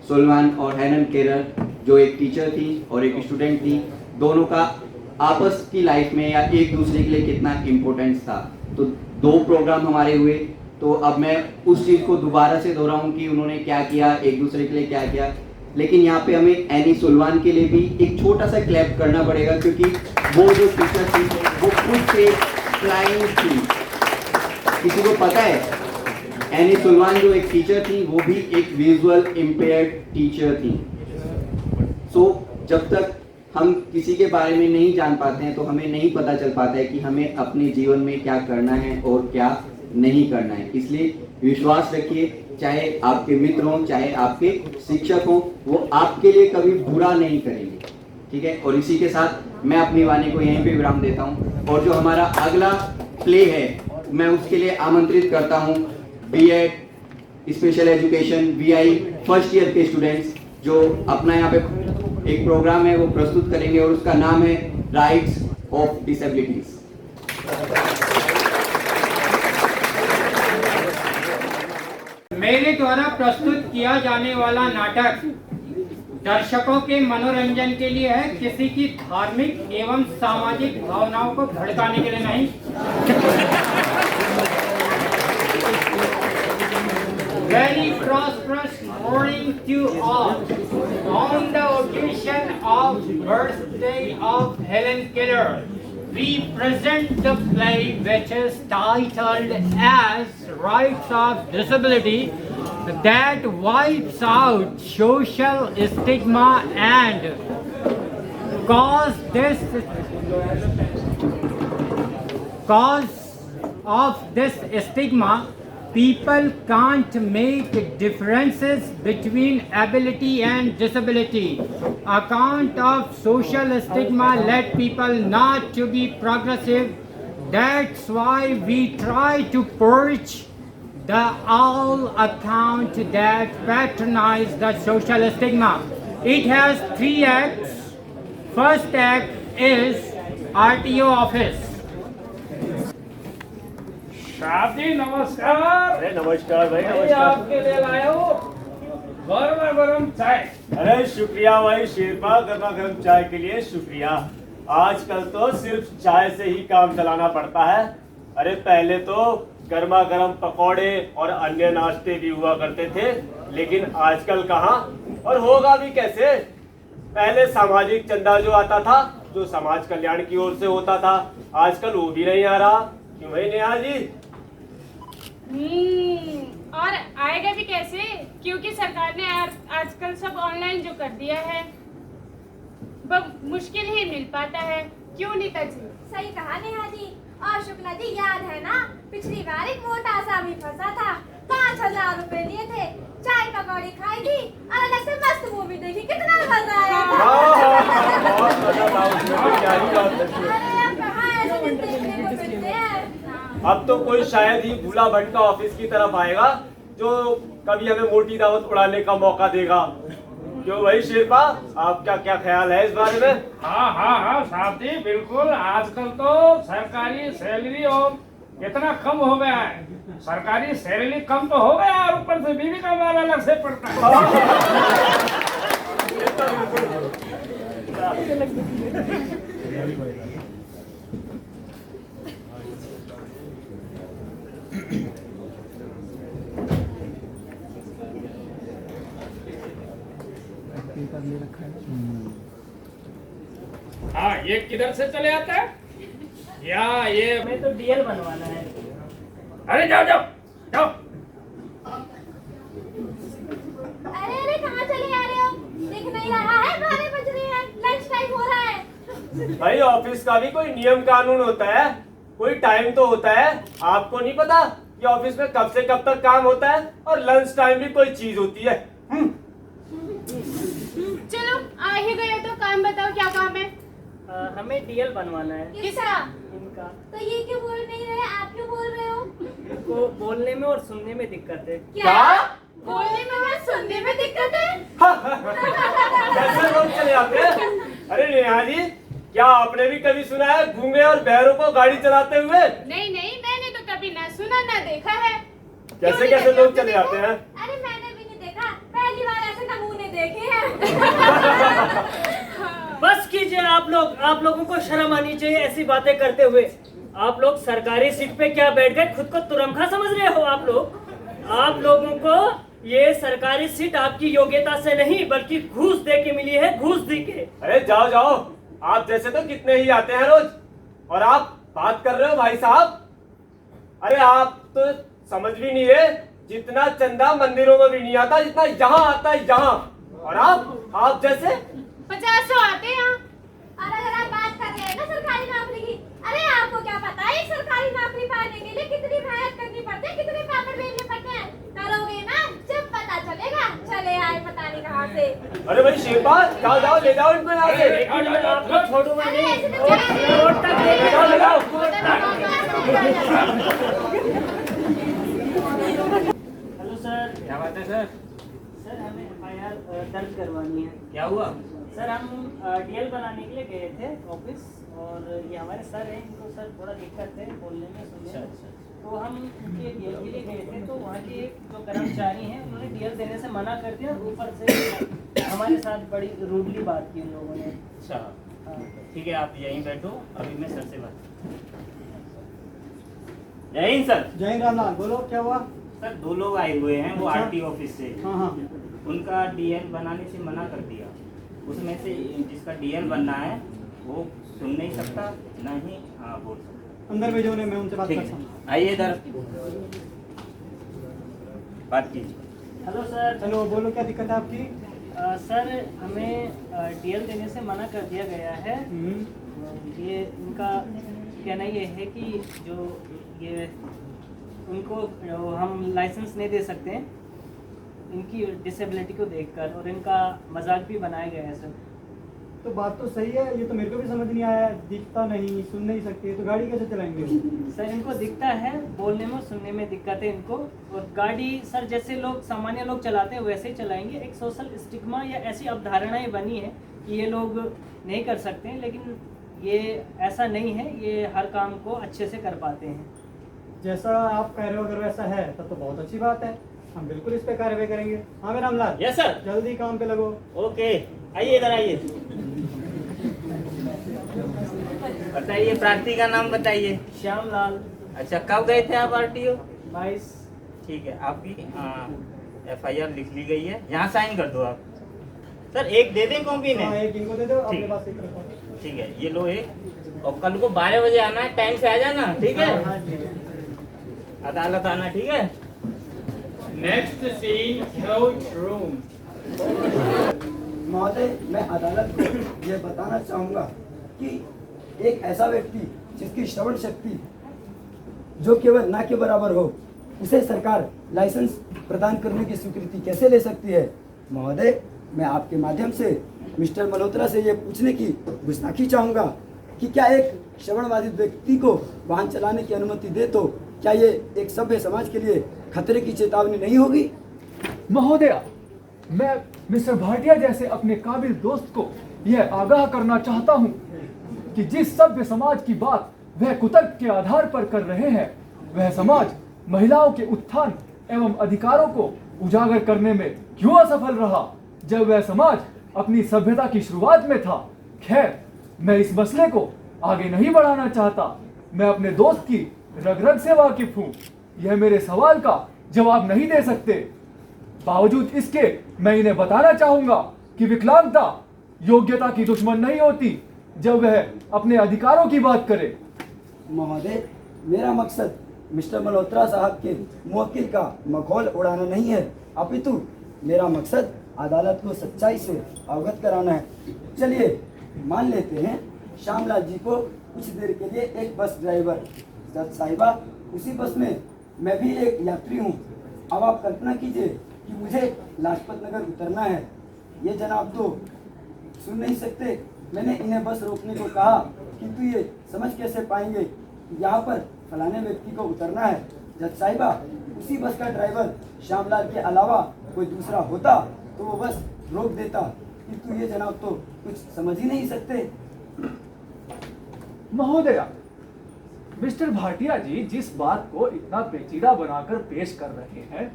सुल्वान और हेलन केलर जो एक टीचर थी और एक स्टूडेंट थी, दोनों का आपस की लाइफ में या एक दूसरे के लिए कितना इम्पोर्टेंस था। तो 2 प्रोग्राम हमारे हुए, तो अब मैं उस चीज़ को दोबारा से दोहराऊं कि उन्होंने क्या किया, एक दूसरे के लिए क्या किया। लेकिन यहाँ पे हमें एनी सुल्वान के लिए भी एक छोटा सा क्लैप करना पड़ेगा, क्योंकि वो जो टीचर थी वो खुद से फ्लाइंग थी। किसी को पता है एनी सुल्वान जो एक टीचर थी वो भी एक विजुअल इम्पेयर्ड टीचर थी। सो जब तक हम किसी के बारे में नहीं जान पाते हैं तो हमें नहीं पता चल पाता है कि हमें अपने जीवन में क्या करना है और क्या नहीं करना है। इसलिए विश्वास रखिए, चाहे आपके मित्र हों, चाहे आपके शिक्षक हों, वो आपके लिए कभी बुरा नहीं करेंगे। ठीक है, और इसी के साथ मैं अपनी वाणी को यहीं पे विराम देता हूँ। और जो हमारा अगला प्ले है, मैं उसके लिए आमंत्रित करता हूँ B.Ed special education VI first year के स्टूडेंट्स, जो अपना यहाँ पे एक प्रोग्राम है वो प्रस्तुत करेंगे, और उसका नाम है राइट्स ऑफ डिसेबिलिटीज। मेरे द्वारा प्रस्तुत किया जाने वाला नाटक दर्शकों के मनोरंजन के लिए है, किसी की धार्मिक एवं सामाजिक भावनाओं को भड़काने के लिए नहीं। Very prosperous morning to all. On the occasion of birthday of Helen Keller, we present the play which is titled as Rights of Disability, that wipes out social stigma and cause of this stigma, people can't make differences between ability and disability. Account of social stigma led people not to be progressive. That's why we try to purge the all account that patronize the social stigma. It has 3 acts. First act is RTO office. शादी नमस्कार। अरे नमस्कार भाई, भाई आपके लिए लाया हूँ गर्मा गर्म चाय। अरे शुक्रिया भाई शेरपा, गर्मा गर्म चाय के लिए शुक्रिया। आजकल तो सिर्फ चाय से ही काम चलाना पड़ता है। अरे पहले तो गर्मा गर्म पकौड़े और अन्य नाश्ते भी हुआ करते थे, लेकिन आजकल कहाँ और होगा भी कैसे। पहले सामाजिक चंदा जो आता था, जो समाज कल्याण की ओर से होता था, आजकल वो भी नहीं आ रहा। क्यों भाई नेहा जी? और आएगा भी कैसे, क्योंकि सरकार ने आजकल सब ऑनलाइन जो कर दिया है, मुश्किल ही मिल पाता है। क्यों नीता जी? सही कहा नेहा जी। और शुक्ला जी याद है ना, पिछली बार एक मोटा सा भी फंसा था, 5,000 रुपए लिए थे, चाय पकौड़ी खाई थी और अलग से मस्त मूवी देखी। कितना मजा आया था। बहुत मजा था उसमें, क्या ही बात है। अरे अब कहाँ ऐसे दिन देखने को मिलते हैं। अब तो कोई शायद ही भूला भटका ऑफिस की तरफ आएगा जो कभी हमें मोटी दावत उड़ाने का मौका देगा। क्यों भाई शेरपा, आपका क्या ख्याल है इस बारे में? हाँ साहब जी, बिल्कुल। आजकल तो सरकारी सैलरी और कितना कम हो गया है। सरकारी सैलरी कम तो हो गया और ऊपर से बीवी का माल अलग से पड़ता है। हाँ, ये किधर से चले आता है? या ये हमें तो डीएल बनवाना है। अरे जाओ जाओ जाओ। अरे कहाँ चले आ रहे हो? दिख नहीं रहा है, 12 बज रहे हैं, लंच टाइम हो रहा है। भाई ऑफिस का भी कोई नियम कानून होता है, कोई टाइम तो होता है। आपको नहीं पता कि ऑफिस में कब से कब तक काम होता है, और लंच टाइम भी कोई चीज होती है। चलो आ ही गए तो काम बताओ, क्या काम है? हमें डीएल बनवाना है। किसका? इनका। तो ये क्यों बोल नहीं रहे, आप क्यों बोल रहे हो? इनको बोलने में और सुनने में दिक्कत है। क्या? बोलने में और सुनने में दिक्कत है? कैसे लोग चले आते हैं? अरे नेहा जी, क्या आपने भी कभी सुना है गूंगे और बहरों को गाड़ी चलाते हुए? नहीं, मैंने तो कभी ना सुना ना देखा है। कैसे कैसे लोग चले आते हैं? अरे मैंने भी नहीं देखा, पहली बार ऐसे नमूने देखे हैं। बस कीजिए आप लोगों को शर्म आनी चाहिए ऐसी बातें करते हुए। आप लोग सरकारी सीट पे क्या बैठ गए, खुद को तुरमखा समझ रहे हो आप लोग? आप लोगों को ये सरकारी सीट आपकी योग्यता से नहीं बल्कि घूस दे के मिली है, घूस दे के। अरे जाओ जाओ, आप जैसे तो कितने ही आते हैं रोज, और आप बात कर रहे हो भाई साहब। अरे आप तो समझ भी नहीं रहे, जितना चंदा मंदिरों में भी नहीं आता जितना यहाँ आता है यहाँ। और आप जैसे 50 आते हैं। और अगर आप बात कर रहे हैं ना सरकारी नौकरी की, अरे आपको क्या पता है सरकारी नौकरी पाने के लिए कितनी मेहनत करनी पड़ती है, कितने पापड़ बेलने पड़ते हैं। करोगे ना, जब पता चलेगा। चले आए पता नहीं कहाँ से। अरे भाई शेरपा, जाओ ले जाओ इनको यहाँ से। आपको छोड़ूंगा नहीं। Hello sir. क्या बात है सर? सर हमें एफआईआर दर्ज करवानी है। क्या हुआ? सर हम डीएल बनाने के लिए गए थे ऑफिस, और ये हमारे सर हैं, इनको सर थोड़ा दिक्कत है बोलने में, सुनने में। तो हम उनके डीएल के लिए गए थे, तो वहाँ के जो कर्मचारी हैं उन्होंने डीएल देने से मना कर दिया, और ऊपर से हमारे साथ बड़ी रूडली बात की उन लोगों ने। अच्छा ठीक है, आप यहीं बैठो, अभी मैं सर से बात। जय हिंद सर। जय हिंद रामलाल, बोलो क्या हुआ? सर 2 लोग आए हुए हैं, वो अच्छा। आरटी ऑफिस से। हाँ। उनका डीएल बनाने से मना कर दिया। उसमें से जिसका डीएल बनना है वो सुन नहीं सकता, ना ही बोल सकता। अंदर भेजो उन्हें, मैं उनसे बात ठीक करता हूँ। है, आइए इधर बात कीजिए। Hello sir. हेलो, बोलो क्या दिक्कत है आपकी? सर हमें डीएल देने से मना कर दिया गया है। ये इनका कहना ये है कि जो ये उनको हम लाइसेंस नहीं दे सकते हैं इनकी डिसेबिलिटी को देखकर, और इनका मजाक भी बनाया गया है सर। तो बात तो सही है, ये तो मेरे को भी समझ नहीं आया। दिखता नहीं, सुन नहीं सकते, तो गाड़ी कैसे चलाएंगे? सर इनको दिखता है, बोलने में सुनने में दिक्कत है इनको, और गाड़ी सर जैसे लोग सामान्य लोग चलाते हैं वैसे ही चलाएंगे। एक सोशल स्टिग्मा या ऐसी अवधारणाएं बनी है कि ये लोग नहीं कर सकते हैं, लेकिन ये ऐसा नहीं है, ये हर काम को अच्छे से कर पाते हैं। जैसा आप कह रहे हो, अगर वैसा है तब तो बहुत अच्छी बात है, हम बिल्कुल इस पे कार्रवाई करेंगे। हाँ मेरा रामलाल। Yes sir. जल्दी काम पे लगो। ओके, आइए इधर आइए। बताइए, प्रार्थी का नाम बताइए। श्यामलाल। अच्छा, कब गए थे आप आरटीओ? 22। ठीक है, आपकी एफआईआर लिख ली गई है, यहाँ साइन कर दो आप। सर एक दे दें कॉपी ने? हाँ, एक इनको दे दो, अपने ठीक। पास एक रखो। ठीक है, ये लो एक, और कल को 12 बजे आना है, टाइम से आ जाना, ठीक है? अदालत आना, ठीक है? Next scene, court room. महोदय, मैं अदालत को ये बताना चाहूँगा कि एक ऐसा व्यक्ति जिसकी श्रवण शक्ति जो केवल ना के बराबर हो, उसे सरकार लाइसेंस प्रदान करने की स्वीकृति कैसे ले सकती है? महोदय, मैं आपके माध्यम से मिस्टर मल्होत्रा से ये पूछने की गुस्ताखी चाहूँगा कि क्या एक श्रवणबाधित व्यक्ति को वाहन चलाने की अनुमति दे तो क्या ये एक सभ्य समाज के लिए खतरे की चेतावनी नहीं होगी? महोदया, मैं मिस्टर भाटिया जैसे अपने काबिल दोस्त को यह आगाह करना चाहता हूं कि जिस सभ्य समाज की बात वह कुतर्क के आधार पर कर रहे हैं, वह समाज महिलाओं के उत्थान एवं अधिकारों को उजागर करने में क्यों असफल रहा, जब वह समाज अपनी सभ्यता की शुरुआत में था। खैर, मैं इस मसले को आगे नहीं बढ़ाना चाहता। मैं अपने दोस्त की रग रग से वाकिफ हूँ। यह मेरे सवाल का जवाब नहीं दे सकते। बावजूद इसके मैं इन्हें बताना चाहूंगा कि विकलांगता योग्यता की दुश्मन नहीं होती जब वह अपने अधिकारों की बात करे। महोदय, मेरा मकसद मिस्टर मल्होत्रा साहब के मुवक्किल का मखौल उड़ाना नहीं है, अपितु मेरा मकसद अदालत को सच्चाई से अवगत कराना है। चलिए मान लेते हैं श्यामलाल जी को कुछ देर के लिए एक बस ड्राइवर। जज साहिबा, उसी बस में मैं भी एक यात्री हूँ। अब आप कल्पना कीजिए कि मुझे लाजपत नगर उतरना है। ये जनाब तो सुन नहीं सकते। मैंने इन्हें बस रोकने को कहा, किंतु ये समझ कैसे पाएंगे कि यहाँ पर फलाने व्यक्ति को उतरना है। जज साहिबा, उसी बस का ड्राइवर श्यामलाल के अलावा कोई दूसरा होता तो वो बस रोक देता, किंतु ये जनाब तो कुछ समझ ही नहीं सकते। महोदया, मिस्टर भाटिया जी जिस बात को इतना पेचीदा बनाकर पेश कर रहे हैं,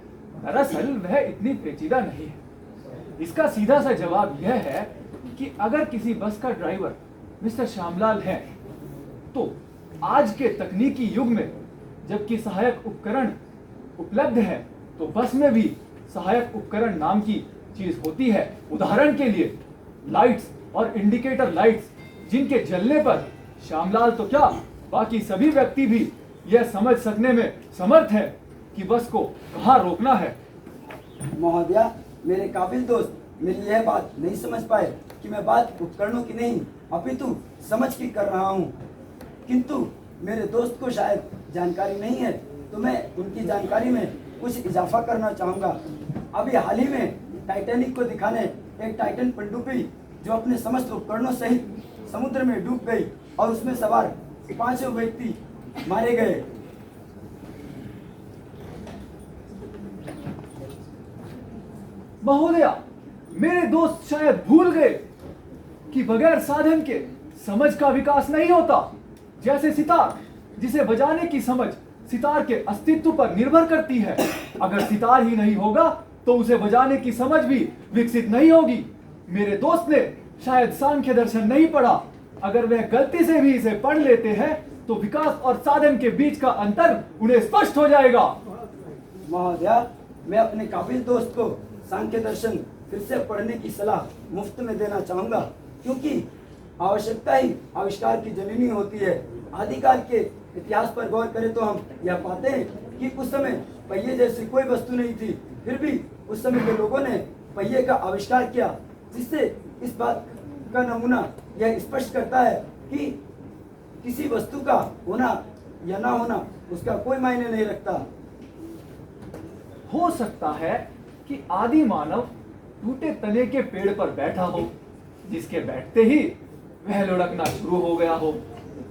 दरअसल वह इतनी पेचीदा नहीं है। इसका सीधा सा जवाब यह है कि अगर किसी बस का ड्राइवर मिस्टर श्यामलाल है, तो आज के तकनीकी युग में जबकि सहायक उपकरण उपलब्ध है, तो बस में भी सहायक उपकरण नाम की चीज होती है। उदाहरण के लिए लाइट्स और इंडिकेटर लाइट्स, जिनके जलने पर श्यामलाल तो क्या, बाकी सभी व्यक्ति भी यह समझ सकने में समर्थ है कि बस को कहाँ रोकना है। महोदया, मेरे काबिल दोस्त मेरी यह बात नहीं समझ पाए कि मैं बात उपकरणों की नहीं अपितु समझ की कर रहा हूँ, किंतु मेरे दोस्त को शायद जानकारी नहीं है, तो मैं उनकी जानकारी में कुछ इजाफा करना चाहूँगा। अभी हाल ही में टाइटैनिक को दिखाने एक टाइटन पनडुब्बी जो अपने समस्त उपकरणों सहित समुद्र में डूब गई और उसमें सवार 5 व्यक्ति मारे गए। महोदया, मेरे दोस्त शायद भूल गए कि बगैर साधन के समझ का विकास नहीं होता। जैसे सितार, जिसे बजाने की समझ सितार के अस्तित्व पर निर्भर करती है। अगर सितार ही नहीं होगा तो उसे बजाने की समझ भी विकसित नहीं होगी। मेरे दोस्त ने शायद सांख्य दर्शन नहीं पढ़ा। अगर वह गलती से भी इसे पढ़ लेते हैं तो विकास और साधन के बीच का अंतर उन्हें स्पष्ट हो जाएगा। महोदया, मैं अपने काबिल दोस्त को सांख्य दर्शन फिर से पढ़ने की सलाह मुफ्त में देना चाहूंगा, क्योंकि आवश्यकता ही आविष्कार की जननी होती है। आदिकाल के इतिहास पर गौर करें तो हम यह पाते हैं कि उस समय पहिए जैसी कोई वस्तु नहीं थी, फिर भी उस समय के लोगों ने पहिए का आविष्कार किया, जिससे इस बात का नमूना यह स्पष्ट करता है कि किसी वस्तु का होना या ना होना उसका कोई मायने नहीं रखता। हो सकता है कि आदि मानव टूटे तने के पेड़ पर बैठा हो, जिसके बैठते ही वह लुढ़कना शुरू हो गया हो,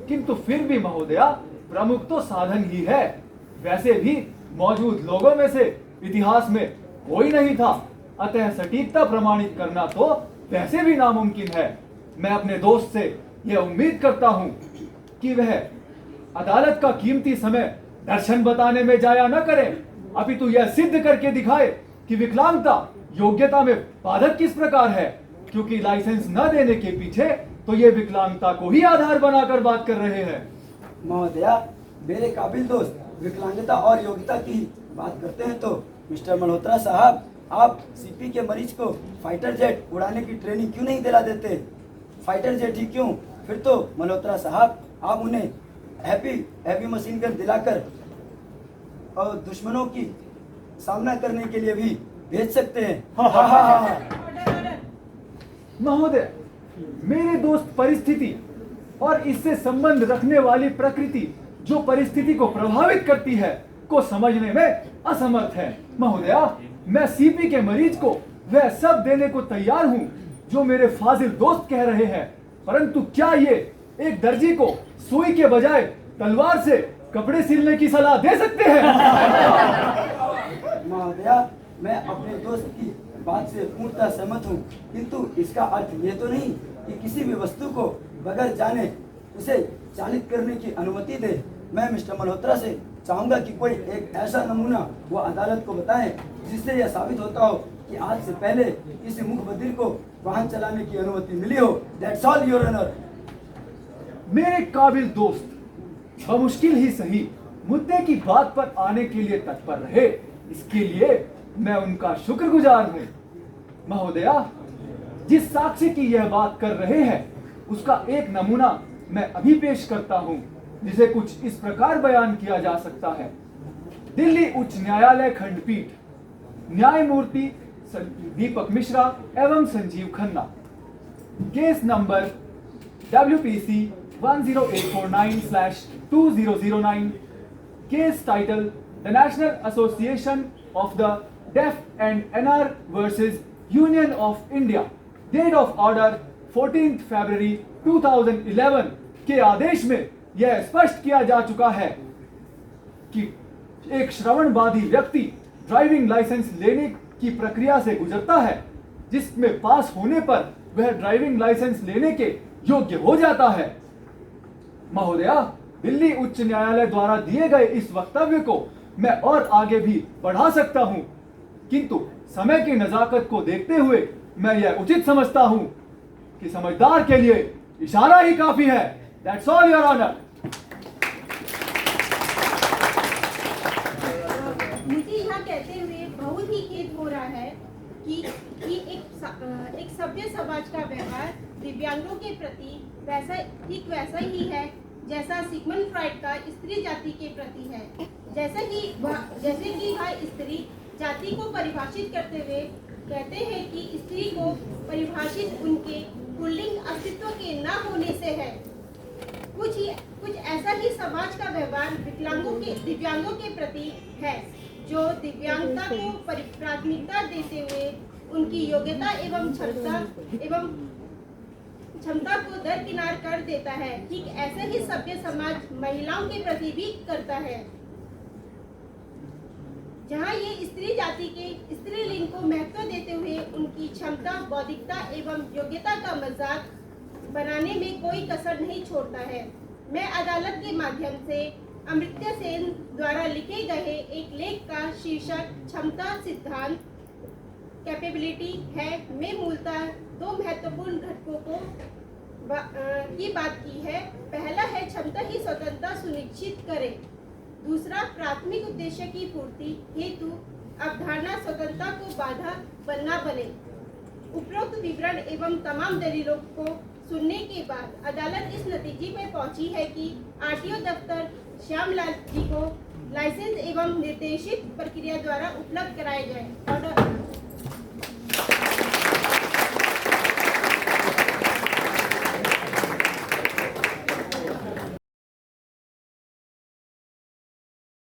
किंतु फिर भी महोदया प्रमुख तो साधन ही है। वैसे भी मौजूद लोगों में से इतिहास में कोई नहीं था, अतः सटीकता प्रमाणित करना तो वैसे भी नामुमकिन है। मैं अपने दोस्त से यह उम्मीद करता हूँ कि वह अदालत का कीमती समय दर्शन बताने में जाया न करे, अपितु यह सिद्ध करके दिखाए कि विकलांगता योग्यता में बाधक किस प्रकार है, क्योंकि लाइसेंस न देने के पीछे तो ये विकलांगता को ही आधार बनाकर बात कर रहे हैं। महोदया, मेरे काबिल दोस्त विकलांगता और योग्यता की बात करते हैं तो मिस्टर मल्होत्रा साहब, आप सीपी के मरीज को फाइटर जेट उड़ाने की ट्रेनिंग क्यों नहीं दिला देते? फाइटर जेट ही क्यों, फिर तो मल्होत्रा साहब आप उन्हें हैवी मशीन गन दिलाकर और दुश्मनों की सामना करने के लिए भी भेज सकते हैं। महोदय, मेरे दोस्त परिस्थिति और इससे संबंध रखने वाली प्रकृति जो परिस्थिति को प्रभावित करती है को समझने में असमर्थ है। महोदया, मैं सीपी के मरीज को वह सब देने को तैयार हूँ जो मेरे फाजिल दोस्त कह रहे हैं, परंतु क्या ये एक दर्जी को सुई के बजाय तलवार से कपड़े सिलने की सलाह दे सकते हैं? महोदया, मैं अपने दोस्त की बात से पूर्णतः सहमत हूँ, किंतु इसका अर्थ ये तो नहीं कि किसी भी वस्तु को बगैर जाने उसे चालित करने की अनुमति दे। मैं मिस्टर मल्होत्रा से चाहूंगा कि कोई एक ऐसा नमूना वो अदालत को बताएं जिससे यह साबित होता हो कि आज से पहले किसी मुख बधिर को वाहन चलाने की अनुमति मिली हो। That's all your honour. मेरे काबिल दोस्त बमुश्किल ही सही मुद्दे की बात पर आने के लिए तत्पर रहे, इसके लिए मैं उनका शुक्रगुजार हूँ। महोदया, जिस साक्ष्य की यह बात कर रहे हैं उसका एक नमूना मैं अभी पेश करता हूँ, जिसे कुछ इस प्रकार बयान किया जा सकता है। दिल्ली उच्च न्यायालय खंडपीठ, न्यायमूर्ति दीपक मिश्रा एवं Sanjiv Khanna, case number WPC 10849/2009, case title the national association of the deaf and NR versus union of India, date of order 14 February 2011 के आदेश में यह स्पष्ट किया जा चुका है कि एक श्रवणबाधी व्यक्ति ड्राइविंग लाइसेंस लेने की प्रक्रिया से गुजरता है, जिसमें पास होने पर वह ड्राइविंग लाइसेंस लेने के योग्य हो जाता है। महोदया, दिल्ली उच्च न्यायालय द्वारा दिए गए इस वक्तव्य को मैं और आगे भी बढ़ा सकता हूं, किंतु समय की नजाकत को देखते हुए मैं यह उचित समझता हूं कि समझदार के लिए इशारा ही काफी है। That's all, Your Honor. मुझे यहाँ कहते हुए बहुत ही खेद हो रहा है कि एक सभ्य समाज का व्यवहार दिव्यांगों के प्रति वैसा ही है जैसा सिगमंड फ्रॉइड का स्त्री जाति के प्रति है। जैसे कि वह स्त्री जाति को परिभाषित करते हुए कहते हैं कि स्त्री को परिभाषित उनके पुल्लिंग अस्तित्व के न होने से है। कुछ ऐसा ही समाज का व्यवहार दिव्यांगों के प्रति है, जो दिव्यांगता को प्राथमिकता देते हुए उनकी योग्यता एवं क्षमता को दरकिनार कर देता है। ठीक ऐसे ही सभ्य समाज महिलाओं के प्रति भी करता है, जहाँ ये स्त्री जाति के स्त्रीलिंग को महत्व देते हुए उनकी क्षमता, बौद्धिकता एवं योग्यता का मजाक बनाने में कोई कसर नहीं छोड़ता है। मैं अदालत के माध्यम से अमृत्य सेन द्वारा लिखे गए एक लेख का शीर्षक क्षमता सिद्धांत कैपेबिलिटी है। मैं मूलतः दो महत्वपूर्ण घटकों को की बात की है। पहला है क्षमता ही स्वतंत्रता सुनिश्चित करे। दूसरा प्राथमिक उद्देश्य की पूर्ति हेतु अवधारणा स्वतंत्रता को बाधा बनना बने। उपरोक्त विवरण एवं तमाम दलीलों को सुनने के बाद अदालत इस नतीजे पर पहुंची है कि आरटीओ दफ्तर श्यामलाल जी को लाइसेंस एवं निर्देशित प्रक्रिया द्वारा उपलब्ध कराए जाए।